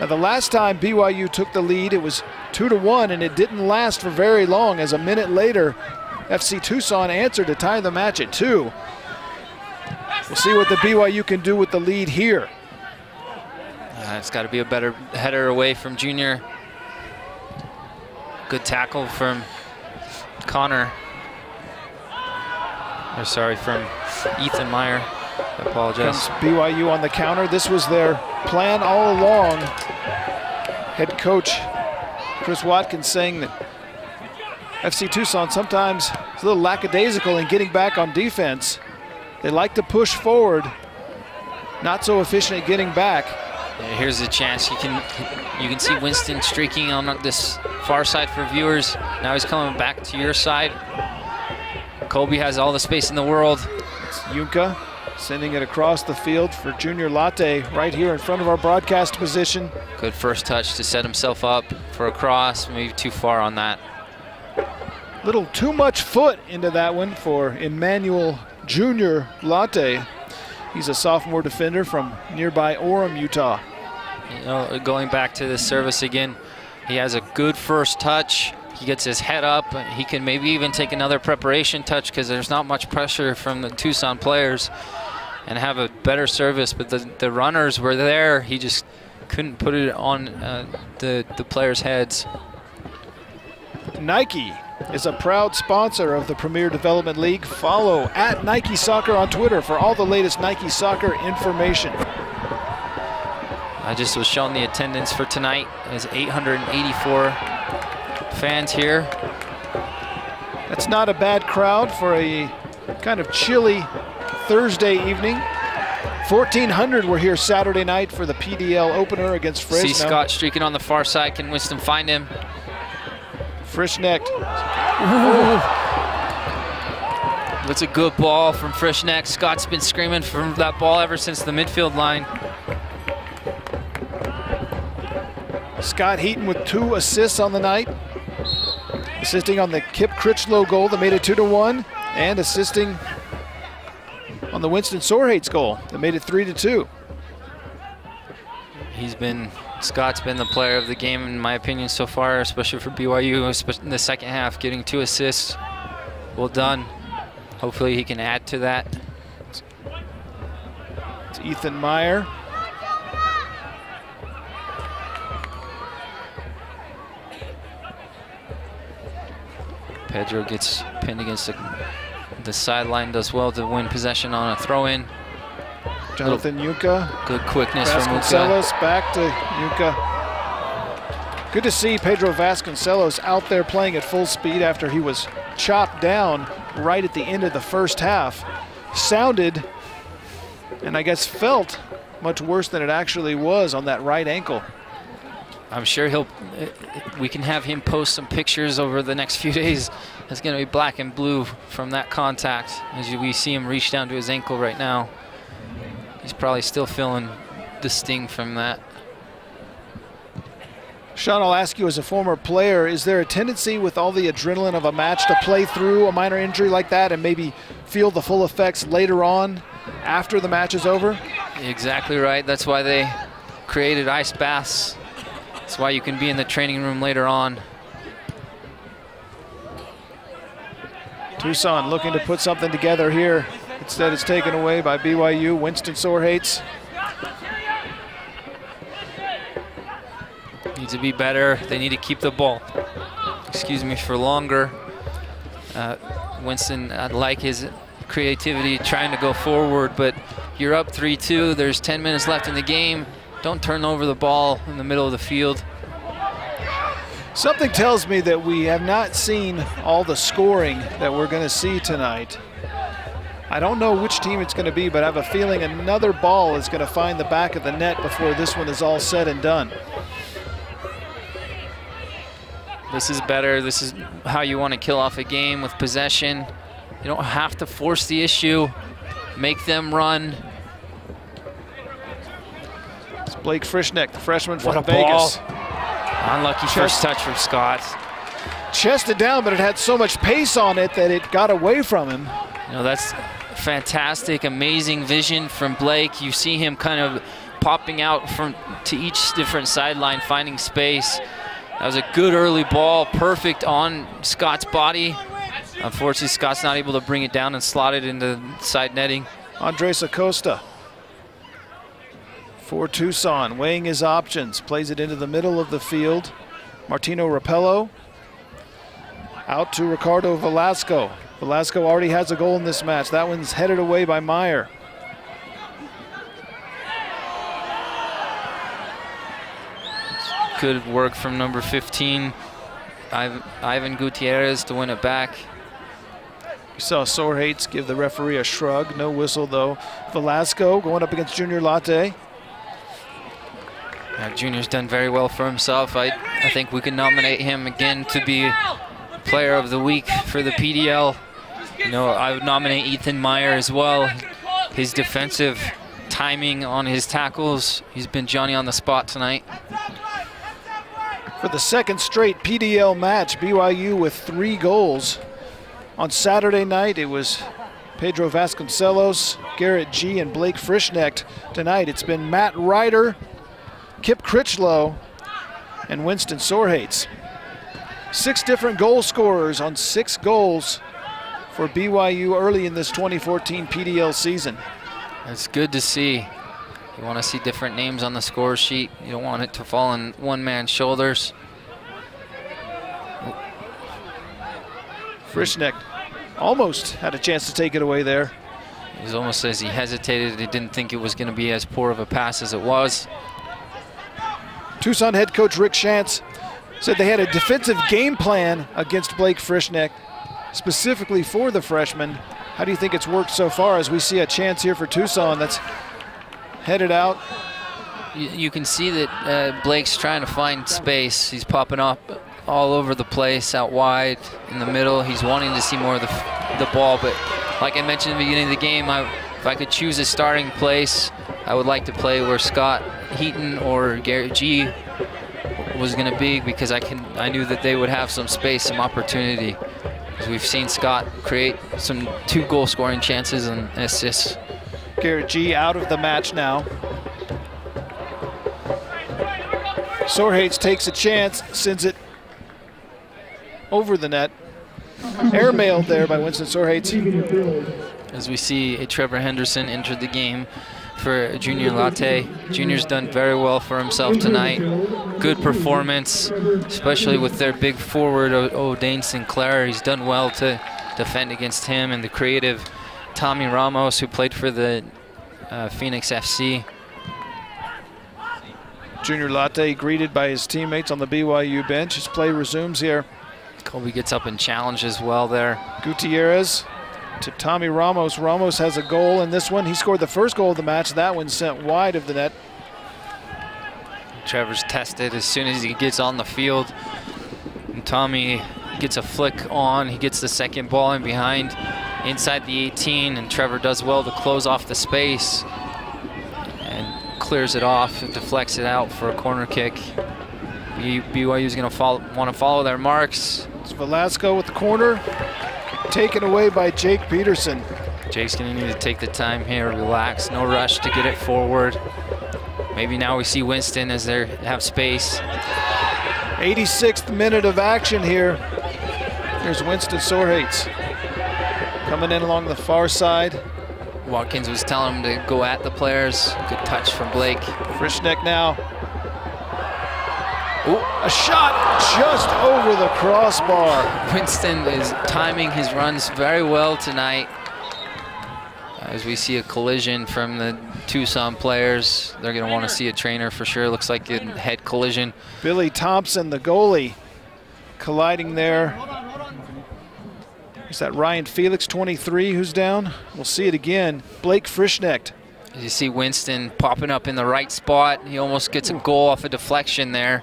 Now, the last time BYU took the lead, it was 2-1, and it didn't last for very long, as a minute later, FC Tucson answered to tie the match at 2. We'll see what the BYU can do with the lead here. It's got to be a better header away from Junior. Good tackle from Connor. Or sorry, from Ethan Meyer. I apologize. Comes BYU on the counter. This was their plan all along. Head coach Chris Watkins saying that FC Tucson sometimes is a little lackadaisical in getting back on defense. They like to push forward, not so efficient at getting back. Here's a chance. You can see Winston streaking on this far side for viewers. Now he's coming back to your side. Colby has all the space in the world. It's Yunka sending it across the field for Junior Latte right here in front of our broadcast position. Good first touch to set himself up for a cross, maybe too far on that. Little too much foot into that one for Emmanuel Junior Latte. He's a sophomore defender from nearby Orem, Utah. You know, going back to this service again, he has a good first touch. He gets his head up. He can maybe even take another preparation touch because there's not much pressure from the Tucson players, and have a better service. But the runners were there. He just couldn't put it on the players' heads. Nike is a proud sponsor of the Premier Development League. Follow at Nike Soccer on Twitter for all the latest Nike Soccer information. I just was shown the attendance for tonight. There's 884 fans here. That's not a bad crowd for a kind of chilly Thursday evening. 1,400 were here Saturday night for the PDL opener against Fresno. See Scott streaking on the far side. Can Winston find him? Frischnecht. That's a good ball from Frischnecht. Scott's been screaming for that ball ever since the midfield line. Scott Heaton with 2 assists on the night. Assisting on the Kip Critchlow goal that made it 2-1, and assisting on the Winston Sorhates goal that made it 3-2. Scott's been the player of the game in my opinion so far, especially for BYU, especially in the second half, getting 2 assists. Well done. Hopefully he can add to that. It's Ethan Meyer. Pedro gets pinned against the sideline, does well to win possession on a throw-in. Jonathan Yunka. Good quickness from Vasconcelos back to Yunka. Good to see Pedro Vasconcelos out there playing at full speed after he was chopped down right at the end of the first half. Sounded, and I guess felt, much worse than it actually was on that right ankle. I'm sure we can have him post some pictures over the next few days. It's going to be black and blue from that contact, as we see him reach down to his ankle right now. He's probably still feeling the sting from that. Sean, I'll ask you, as a former player, is there a tendency with all the adrenaline of a match to play through a minor injury like that and maybe feel the full effects later on after the match is over? Exactly right. That's why they created ice baths. That's why you can be in the training room later on. Tucson looking to put something together here. Instead, it's taken away by BYU. Winston Sorhates. Need to be better. They need to keep the ball, excuse me, for longer. Winston, I like his creativity trying to go forward, but you're up 3-2. There's 10 minutes left in the game. Don't turn over the ball in the middle of the field. Something tells me that we have not seen all the scoring that we're going to see tonight. I don't know which team it's going to be, but I have a feeling another ball is going to find the back of the net before this one is all said and done. This is better. This is how you want to kill off a game, with possession. You don't have to force the issue. Make them run. It's Blake Frischnecht, the freshman from What a Vegas. ball. Unlucky first touch from Scott. Chested down, but it had so much pace on it that it got away from him. You know, that's fantastic, amazing vision from Blake. You see him kind of popping out to each different sideline, finding space. That was a good early ball, perfect on Scott's body. Unfortunately, Scott's not able to bring it down and slot it into side netting. Andres Acosta for Tucson, weighing his options, plays it into the middle of the field. Martino Rapello out to Ricardo Velasco. Velasco already has a goal in this match. That one's headed away by Meyer. Good work from number 15, Ivan Gutierrez, to win it back. We saw Sorhates give the referee a shrug. No whistle, though. Velasco going up against Junior Latte. Junior's done very well for himself. I think we can nominate him again to be Player of the Week for the PDL. You know, I would nominate Ethan Meyer as well. His defensive timing on his tackles, he's been Johnny on the spot tonight. For the second straight PDL match, BYU with 3 goals. On Saturday night, it was Pedro Vasconcelos, Garrett G, and Blake Frischnecht. Tonight, it's been Matt Ryder, Kip Critchlow, and Winston Sorhates. 6 different goal scorers on 6 goals for BYU early in this 2014 PDL season. That's good to see. You want to see different names on the score sheet. You don't want it to fall on one man's shoulders. Frischnecht almost had a chance to take it away there. It was almost as he hesitated. He didn't think it was going to be as poor of a pass as it was. Tucson head coach Rick Shantz said they had a defensive game plan against Blake Frischnecht, specifically for the freshman. How do you think it's worked so far as we see a chance here for Tucson that's headed out? You can see that Blake's trying to find space. He's popping up all over the place, out wide, in the middle. He's wanting to see more of the ball, but like I mentioned at the beginning of the game, if I could choose a starting place, I would like to play where Scott Heaton or Garrett G was going to be, because I knew that they would have some space, some opportunity. Because we've seen Scott create some 2 goal scoring chances and assists. Garrett G out of the match now. Sorhates takes a chance, sends it over the net. Airmailed there by Winston Sorhates. As we see Trevor Henderson entered the game for Junior Latte. Junior's done very well for himself tonight. Good performance, especially with their big forward, O'Dane Sinclair. He's done well to defend against him, and the creative Tommy Ramos, who played for the Phoenix FC. Junior Latte greeted by his teammates on the BYU bench. His play resumes here. Colby gets up and challenges well there. Gutierrez to Tommy Ramos. Ramos has a goal in this one. He scored the first goal of the match. That one sent wide of the net. Trevor's tested as soon as he gets on the field. And Tommy gets a flick on. He gets the second ball in behind inside the 18, and Trevor does well to close off the space and clears it off and deflects it out for a corner kick. BYU is going to want to follow their marks. It's Velasco with the corner, taken away by Jake Peterson. Jake's going to need to take the time here, relax, no rush to get it forward. Maybe now we see Winston as they have space. 86th minute of action here. Here's Winston Sorhates coming in along the far side. Watkins was telling him to go at the players. Good touch from Blake. Frischnecht now. Ooh, a shot just over the crossbar. Winston is timing his runs very well tonight. As we see a collision from the Tucson players, they're going to want to see a trainer for sure. Looks like a head collision. Billy Thompson, the goalie, colliding there. Is that Ryan Felix, 23, who's down? We'll see it again. Blake Frischnecht. You see Winston popping up in the right spot. He almost gets a goal off a deflection there.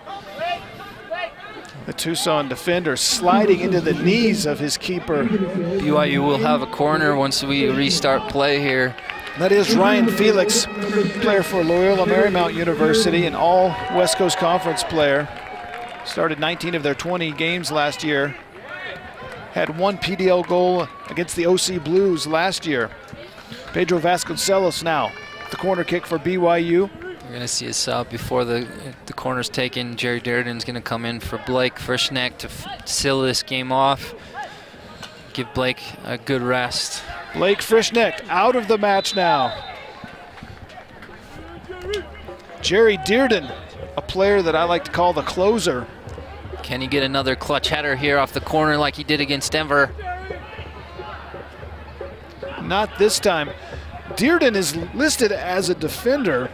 The Tucson defender sliding into the knees of his keeper. BYU will have a corner once we restart play here. That is Ryan Felix, player for Loyola Marymount University, an all West Coast Conference player. Started 19 of their 20 games last year. Had 1 PDL goal against the OC Blues last year. Pedro Vasconcelos now, the corner kick for BYU. We're going to see a sub before the corner's taken. Jerry Dearden's going to come in for Blake Frischnecht to seal this game off. Give Blake a good rest. Blake Frischnecht out of the match now. Jerry Dearden, a player that I like to call the closer. Can he get another clutch header here off the corner like he did against Denver? Not this time. Dearden is listed as a defender,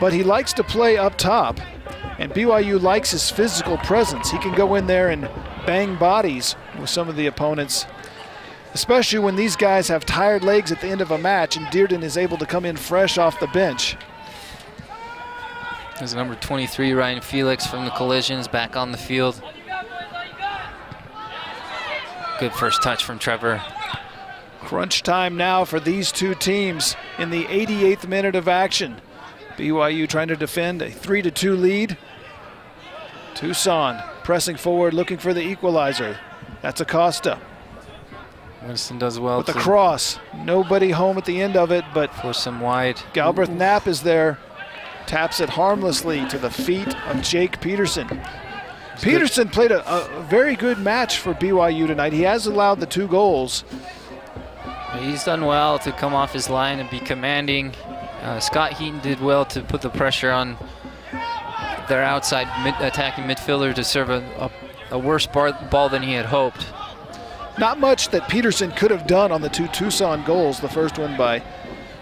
but he likes to play up top, and BYU likes his physical presence. He can go in there and bang bodies with some of the opponents, especially when these guys have tired legs at the end of a match and Dearden is able to come in fresh off the bench. There's number 23, Ryan Felix from the Collisions, back on the field. Good first touch from Trevor. Crunch time now for these two teams in the 88th minute of action. BYU trying to defend a 3-2 lead. Tucson pressing forward, looking for the equalizer. That's Acosta. Winston does well with the cross. Nobody home at the end of it, but force him wide. Galbraith Knapp is there. Taps it harmlessly to the feet of Jake Peterson. Peterson played a very good match for BYU tonight. He has allowed the 2 goals. He's done well to come off his line and be commanding. Scott Heaton did well to put the pressure on their outside attacking midfielder to serve a worse ball than he had hoped. Not much that Peterson could have done on the 2 Tucson goals. The first one by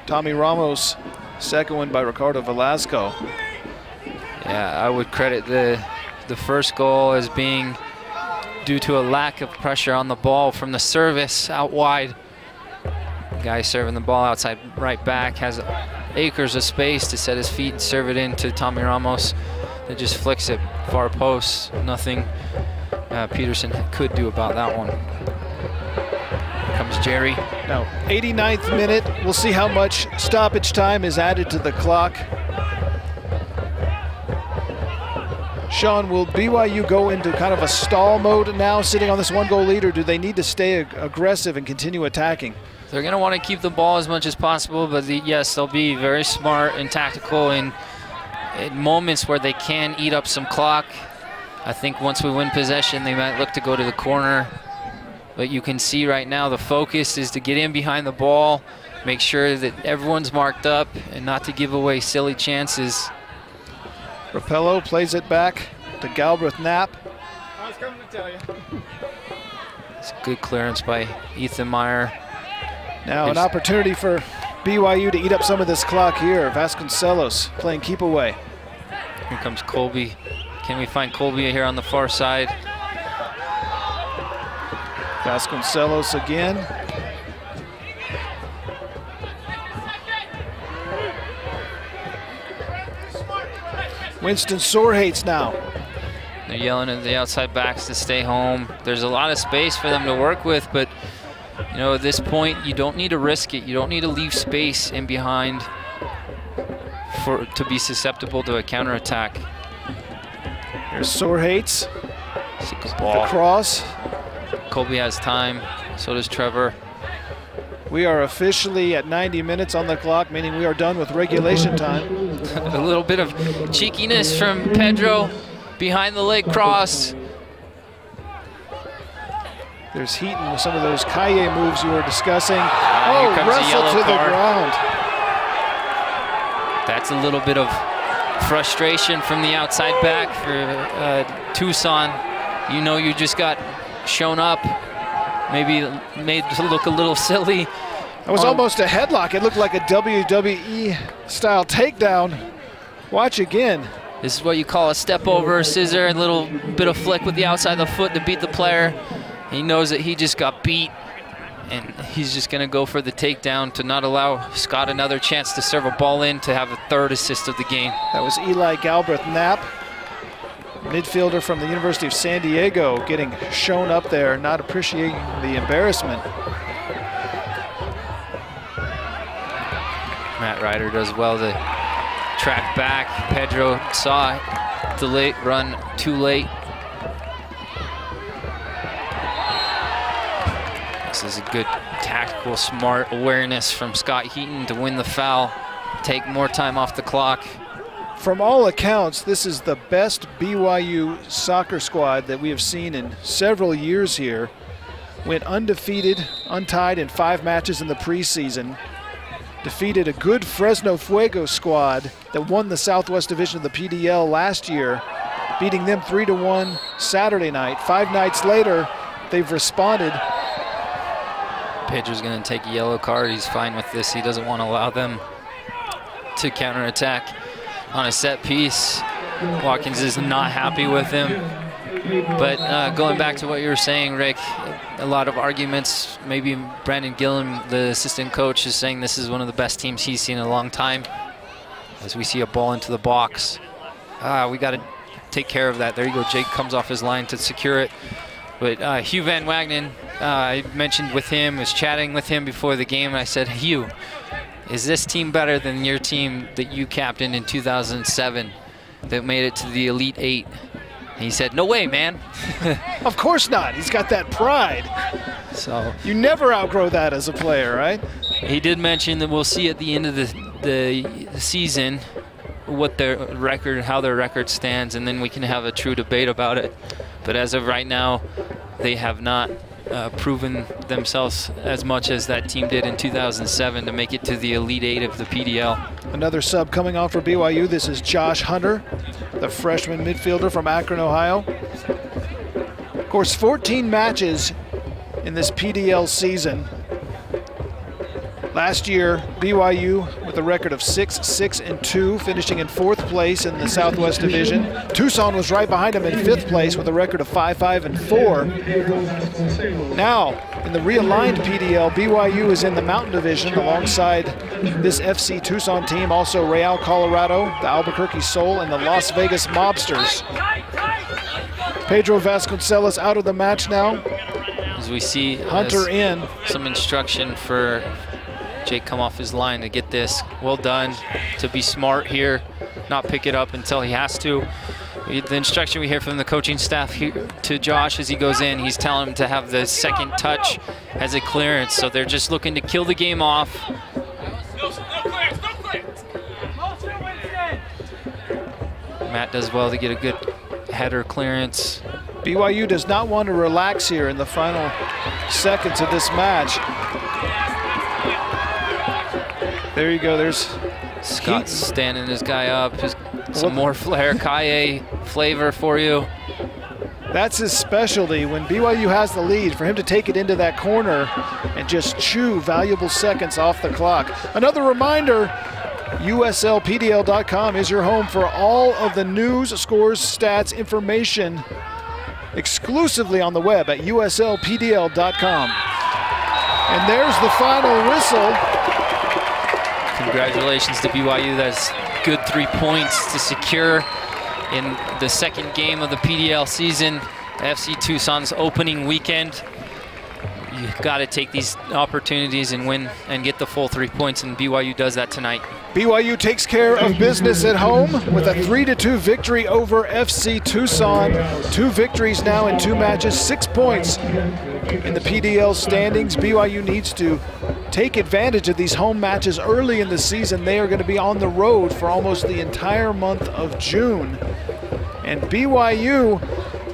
Tommy Ramos, second one by Ricardo Velasco. Yeah, I would credit the first goal as being due to a lack of pressure on the ball from the service out wide. The guy serving the ball outside right back has acres of space to set his feet and serve it into Tommy Ramos that just flicks it far post. Nothing Peterson could do about that one. Here comes Jerry. Now, 89th minute. We'll see how much stoppage time is added to the clock. Sean, will BYU go into kind of a stall mode now, sitting on this 1-goal lead, or do they need to stay aggressive and continue attacking? They're going to want to keep the ball as much as possible, but yes, they'll be very smart and tactical in moments where they can eat up some clock. I think once we win possession, they might look to go to the corner. But you can see right now the focus is to get in behind the ball, make sure that everyone's marked up, and not to give away silly chances. Rapello plays it back to Galbraith Knapp. I was coming to tell you. It's a good clearance by Ethan Meyer. Now an opportunity for BYU to eat up some of this clock here. Vasconcelos playing keep away. Here comes Colby. Can we find Colby here on the far side? Vasconcelos again. Winston Sorehates now. They're yelling at the outside backs to stay home. There's a lot of space for them to work with, but you know, at this point, you don't need to risk it. You don't need to leave space in behind to be susceptible to a counterattack. Here's Sorehates. Ball. The cross. Colby has time, so does Trevor. We are officially at 90 minutes on the clock, meaning we are done with regulation time. A little bit of cheekiness from Pedro behind the leg cross. There's Heaton with some of those Kaye moves you were discussing. Here comes wrestle to the ground. That's a little bit of frustration from the outside back for Tucson. You know, you just got shown up, maybe made to look a little silly. It was almost a headlock. It looked like a WWE-style takedown. Watch again. This is what you call a step over, scissor, a little bit of flick with the outside of the foot to beat the player. He knows that he just got beat, and he's just going to go for the takedown to not allow Scott another chance to serve a ball in to have a 3rd assist of the game. That was Eli Galbraith Knapp, midfielder from the University of San Diego, getting shown up there, not appreciating the embarrassment. Matt Ryder does well to track back. Pedro saw the late run too late. This is a good tactical, smart awareness from Scott Heaton to win the foul, take more time off the clock. From all accounts, this is the best BYU soccer squad that we have seen in several years here. Went undefeated, untied in 5 matches in the preseason. Defeated a good Fresno Fuego squad that won the Southwest Division of the PDL last year, beating them 3-1 Saturday night. 5 nights later, they've responded. Pedro's going to take a yellow card. He's fine with this. He doesn't want to allow them to counterattack on a set piece. Watkins is not happy with him. But going back to what you were saying, Rick, a lot of arguments. Maybe Brandon Gillum, the assistant coach, is saying this is one of the best teams he's seen in a long time. As we see a ball into the box. we got to take care of that. There you go. Jake comes off his line to secure it. But Hugh Van Wagenen, I mentioned with him, was chatting with him before the game, and I said, Hugh, is this team better than your team that you captained in 2007 that made it to the Elite Eight? And he said, no way, man. Of course not. He's got that pride. So you never outgrow that as a player, right? He did mention that we'll see at the end of the season what their record, how their record stands, and then we can have a true debate about it. But as of right now, they have not proven themselves as much as that team did in 2007 to make it to the Elite Eight of the PDL. Another sub coming on for BYU. This is Josh Hunter, the freshman midfielder from Akron, Ohio. Of course, 14 matches in this PDL season. Last year, BYU with a record of 6-6-2, finishing in 4th place in the Southwest Division. Tucson was right behind them in 5th place with a record of 5-5-4. Now, in the realigned PDL, BYU is in the Mountain Division alongside this FC Tucson team, also Real Colorado, the Albuquerque Soul, and the Las Vegas Mobsters. Pedro Vasconcelos out of the match now. As we see Hunter in. Some instruction for Jake come off his line to get this. Well done to be smart here, not pick it up until he has to. The instruction we hear from the coaching staff here to Josh as he goes in, he's telling him to have the second touch as a clearance. So they're just looking to kill the game off. Matt does well to get a good header clearance. BYU does not want to relax here in the final seconds of this match. There you go, there's Scott's standing this guy up. Just some more flair, Kaye flavor for you. That's his specialty. When BYU has the lead, for him to take it into that corner and just chew valuable seconds off the clock. Another reminder, USLPDL.com is your home for all of the news, scores, stats, information exclusively on the web at USLPDL.com. And there's the final whistle. Congratulations to BYU. That's good 3 points to secure in the second game of the PDL season, FC Tucson's opening weekend. You've got to take these opportunities and win and get the full 3 points, and BYU does that tonight. BYU takes care of business at home with a 3-2 victory over FC Tucson. 2 victories now in 2 matches, 6 points in the PDL standings. BYU needs to take advantage of these home matches early in the season. They are going to be on the road for almost the entire month of June. And BYU,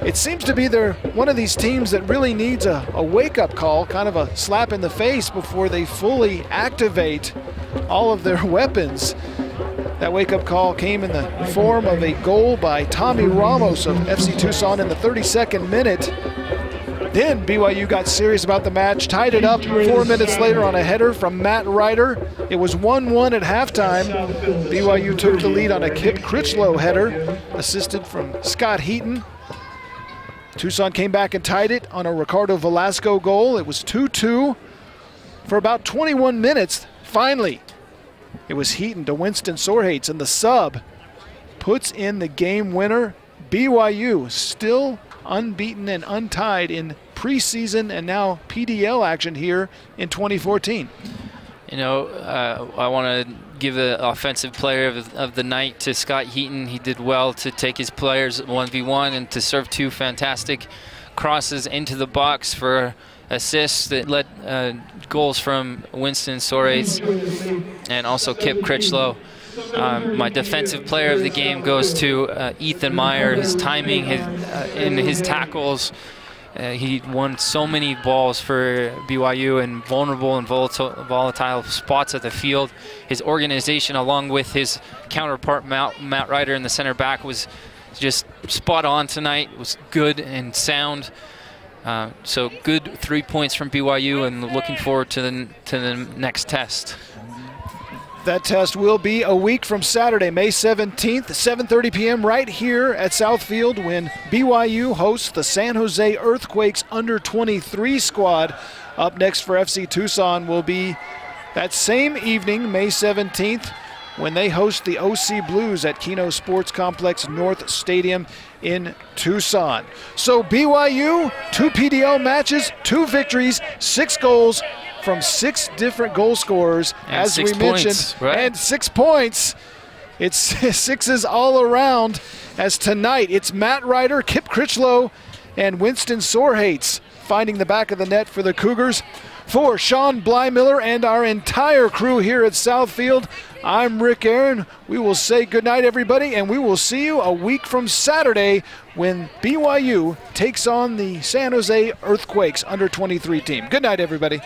it seems to be one of these teams that really needs a wake-up call, kind of a slap in the face before they fully activate all of their weapons. That wake-up call came in the form of a goal by Tommy Ramos of FC Tucson in the 32nd minute. Then BYU got serious about the match, tied it up 4 minutes later on a header from Matt Ryder. It was 1-1 at halftime. BYU took the lead on a Kip Critchlow header, assisted from Scott Heaton. Tucson came back and tied it on a Ricardo Velasco goal. It was 2-2 for about 21 minutes. Finally, it was Heaton to Winston Sorhates, and the sub puts in the game winner. BYU still unbeaten and untied in preseason and now PDL action here in 2014. You know, I want to give the offensive player of the night to Scott Heaton. He did well to take his players 1v1 and to serve 2 fantastic crosses into the box for assists that led goals from Winston Sorhates and also Kip Critchlow. My defensive player of the game goes to Ethan Meyer. His timing, in his tackles, he won so many balls for BYU in vulnerable and volatile spots of the field. His organization, along with his counterpart Matt Ryder in the center back, was just spot on tonight. It was good and sound. So good 3 points from BYU, and looking forward to the next test. That test will be a week from Saturday, May 17th, 7:30 p.m. right here at Southfield when BYU hosts the San Jose Earthquakes under-23 squad. Up next for FC Tucson will be that same evening, May 17th, when they host the OC Blues at Keno Sports Complex North Stadium in Tucson. So BYU, 2 PDL matches, 2 victories, 6 goals from 6 different goal scorers, and as we mentioned, right? and 6 points. It's sixes all around, as tonight it's Matt Ryder, Kip Critchlow, and Winston Sorehates finding the back of the net for the Cougars. For Sean Blymiller and our entire crew here at Southfield, I'm Rick Aaron. We will say goodnight, everybody, and we will see you a week from Saturday when BYU takes on the San Jose Earthquakes under-23 team. Good night, everybody.